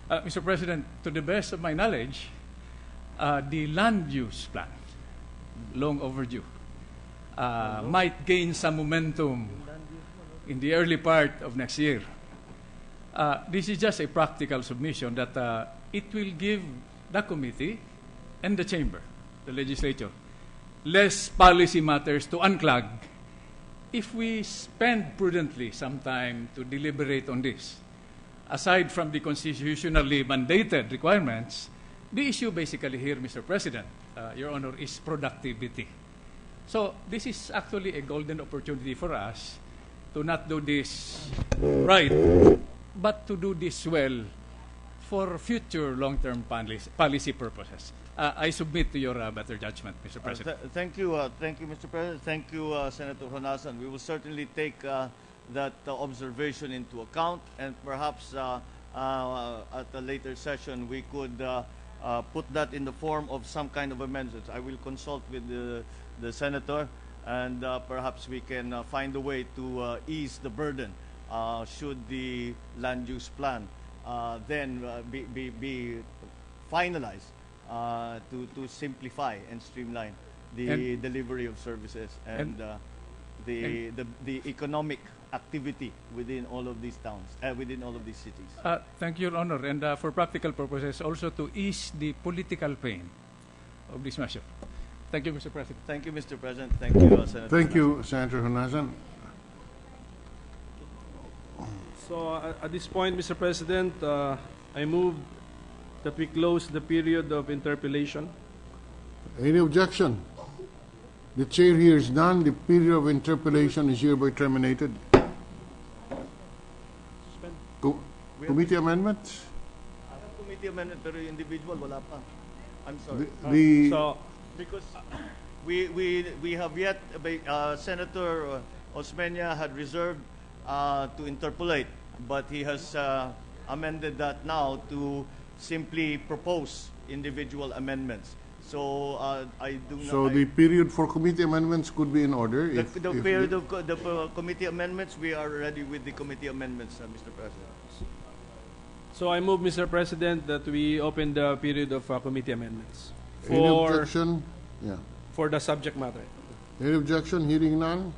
Mr. President, to the best of my knowledge, the land use plan, long overdue, might gain some momentum in the early part of next year. This is just a practical submission that it will give the committee and the chamber, the legislature, less policy matters to unclog if we spend prudently some time to deliberate on this. Aside from the constitutionally mandated requirements, the issue basically here, Mr. President, Your Honor, is productivity. So this is actually a golden opportunity for us to not do this right, but to do this well for future long-term policy purposes. I submit to your better judgment, Mr. President. Thank you, Mr. President. Thank you, Senator Honasan. We will certainly take that observation into account, and perhaps at a later session we could put that in the form of some kind of amendments. I will consult with the senator, and perhaps we can find a way to ease the burden should the land use plan then be finalized to simplify and streamline the delivery of services and the economic activity within all of these towns, within all of these cities. Thank you, Your Honor. And for practical purposes, also to ease the political pain of this measure. Thank you, Mr. President. Thank you, Mr. President. Thank you, Senator. Thank you, Senator Honasan. So at this point, Mr. President, I move that we close the period of interpellation. Any objection? The chair hears none. The period of interpellation is hereby terminated. Committee amendments? Committee amendment, pero individual, wala pa. I'm sorry. Because we have yet, Senator Osmeña had reserved to interpolate, but he has amended that now to simply propose individual amendments. So I do not. So the period for committee amendments could be in order. The period of the committee amendments, we are ready with the committee amendments, Mr. President. So I move, Mr. President, that we open the period of committee amendments. Any objection? Yeah. For the subject matter. Any objection? Hearing none.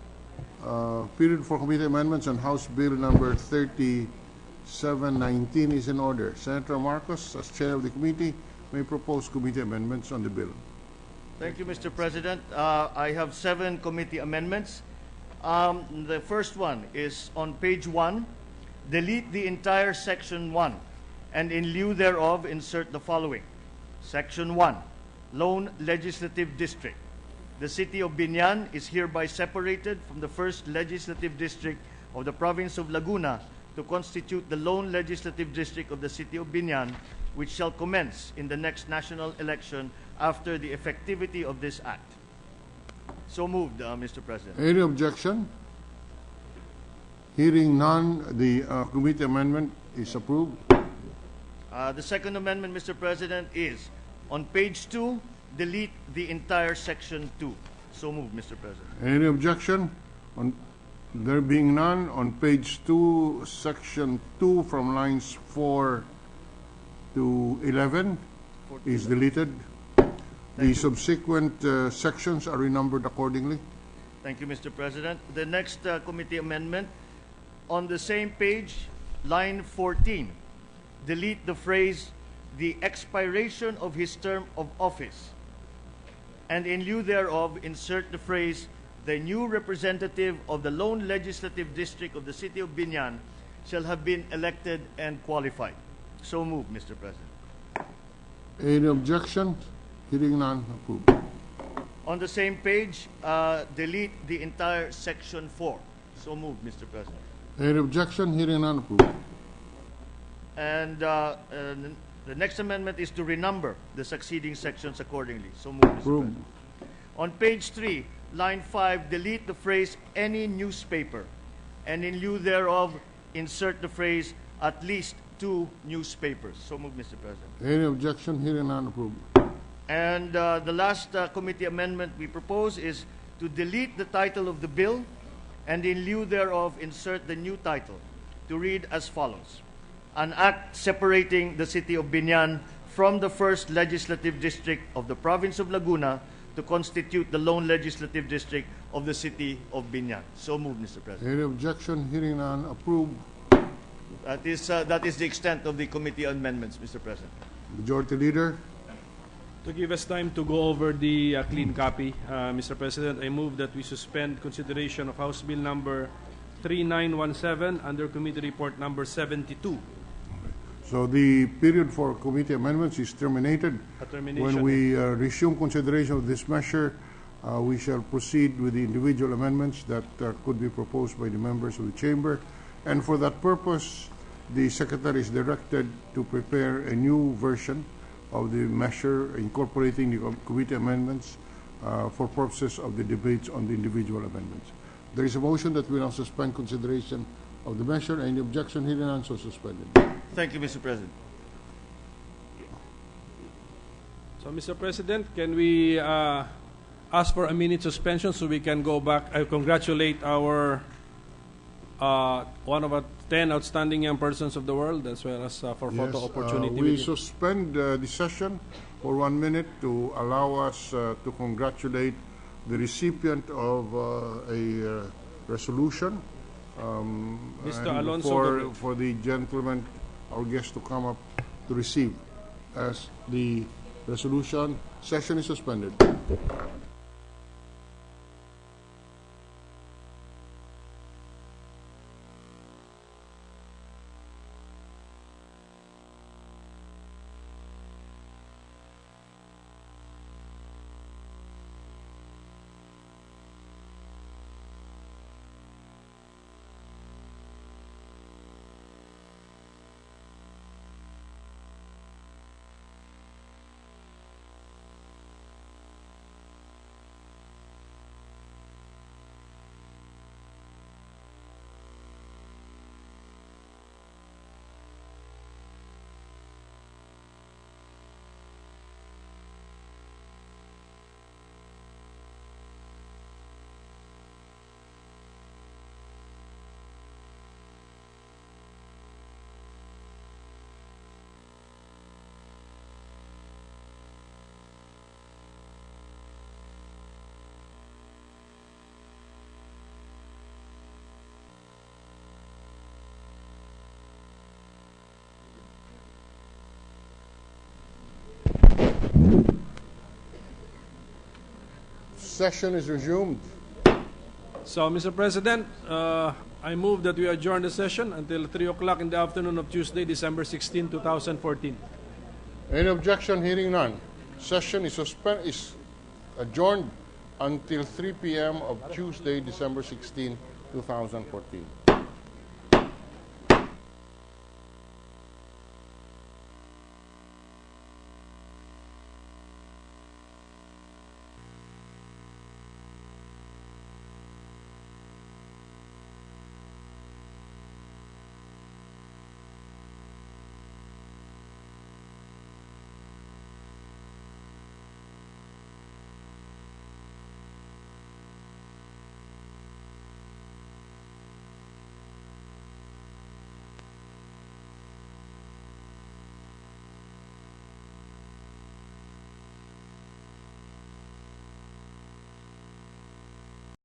Period for committee amendments on House Bill number 3719 is in order. Senator Marcos, as chair of the committee, may propose committee amendments on the bill. Thank you, Mr. President. I have 7 committee amendments. The first one is on page 1. Delete the entire section 1, and in lieu thereof insert the following. Section 1, Lone Legislative District. The city of Binan is hereby separated from the 1st Legislative District of the province of Laguna to constitute the Lone Legislative District of the city of Binan, which shall commence in the next national election after the effectivity of this act. So moved, Mr. President. Any objection? Hearing none, the committee amendment is approved. The second amendment, Mr. President, is on page 2, delete the entire section 2. So moved, Mr. President. Any objection? There being none, on page 2, section 2 from lines 4 to 11 is deleted. The subsequent sections are renumbered accordingly. Thank you, Mr. President. The next committee amendment, on the same page, line 14, delete the phrase, "the expiration of his term of office," and in lieu thereof, insert the phrase, "the new representative of the lone legislative district of the city of Binan shall have been elected and qualified." So moved, Mr. President. Any objection? Hearing none, approved. On the same page, delete the entire section 4. So moved, Mr. President. Any objection? Hearing none, approved. And the next amendment is to renumber the succeeding sections accordingly. So moved, Mr. Approved. President. On page 3, line 5, delete the phrase "any newspaper," and in lieu thereof, insert the phrase "at least 2 newspapers." So moved, Mr. President. Any objection? Hearing none, approved. And the last committee amendment we propose is to delete the title of the bill, and in lieu thereof, insert the new title to read as follows: "An act separating the city of Binan from the first legislative district of the province of Laguna to constitute the lone legislative district of the city of Binan." So moved, Mr. President. Any objection? Hearing none, approved. That is the extent of the committee amendments, Mr. President. Majority Leader. To give us time to go over the clean copy, Mr. President, I move that we suspend consideration of House Bill number 3917 under Committee Report number 72. So the period for committee amendments is terminated. When we resume consideration of this measure, we shall proceed with the individual amendments that could be proposed by the members of the chamber. And for that purpose, the Secretary is directed to prepare a new version of the measure incorporating the committee amendments for purposes of the debates on the individual amendments. There is a motion that we now suspend consideration of the measure. Any objection? Hearing none, so suspended. Thank you, Mr. President. So, Mr. President, can we ask for a minute suspension so we can go back? I congratulate our one of our 10 outstanding young persons of the world, as well as for photo opportunity. We suspend the session for 1 minute to allow us to congratulate the recipient of a resolution. Mr. Alonso for the gentleman, our guest, to come up to receive as the resolution. Session is suspended. Session is resumed. So, Mr. President, I move that we adjourn the session until 3 o'clock in the afternoon of Tuesday, December 16, 2014. Any objection? Hearing none. Session is adjourned until 3 p.m. of Tuesday, December 16, 2014.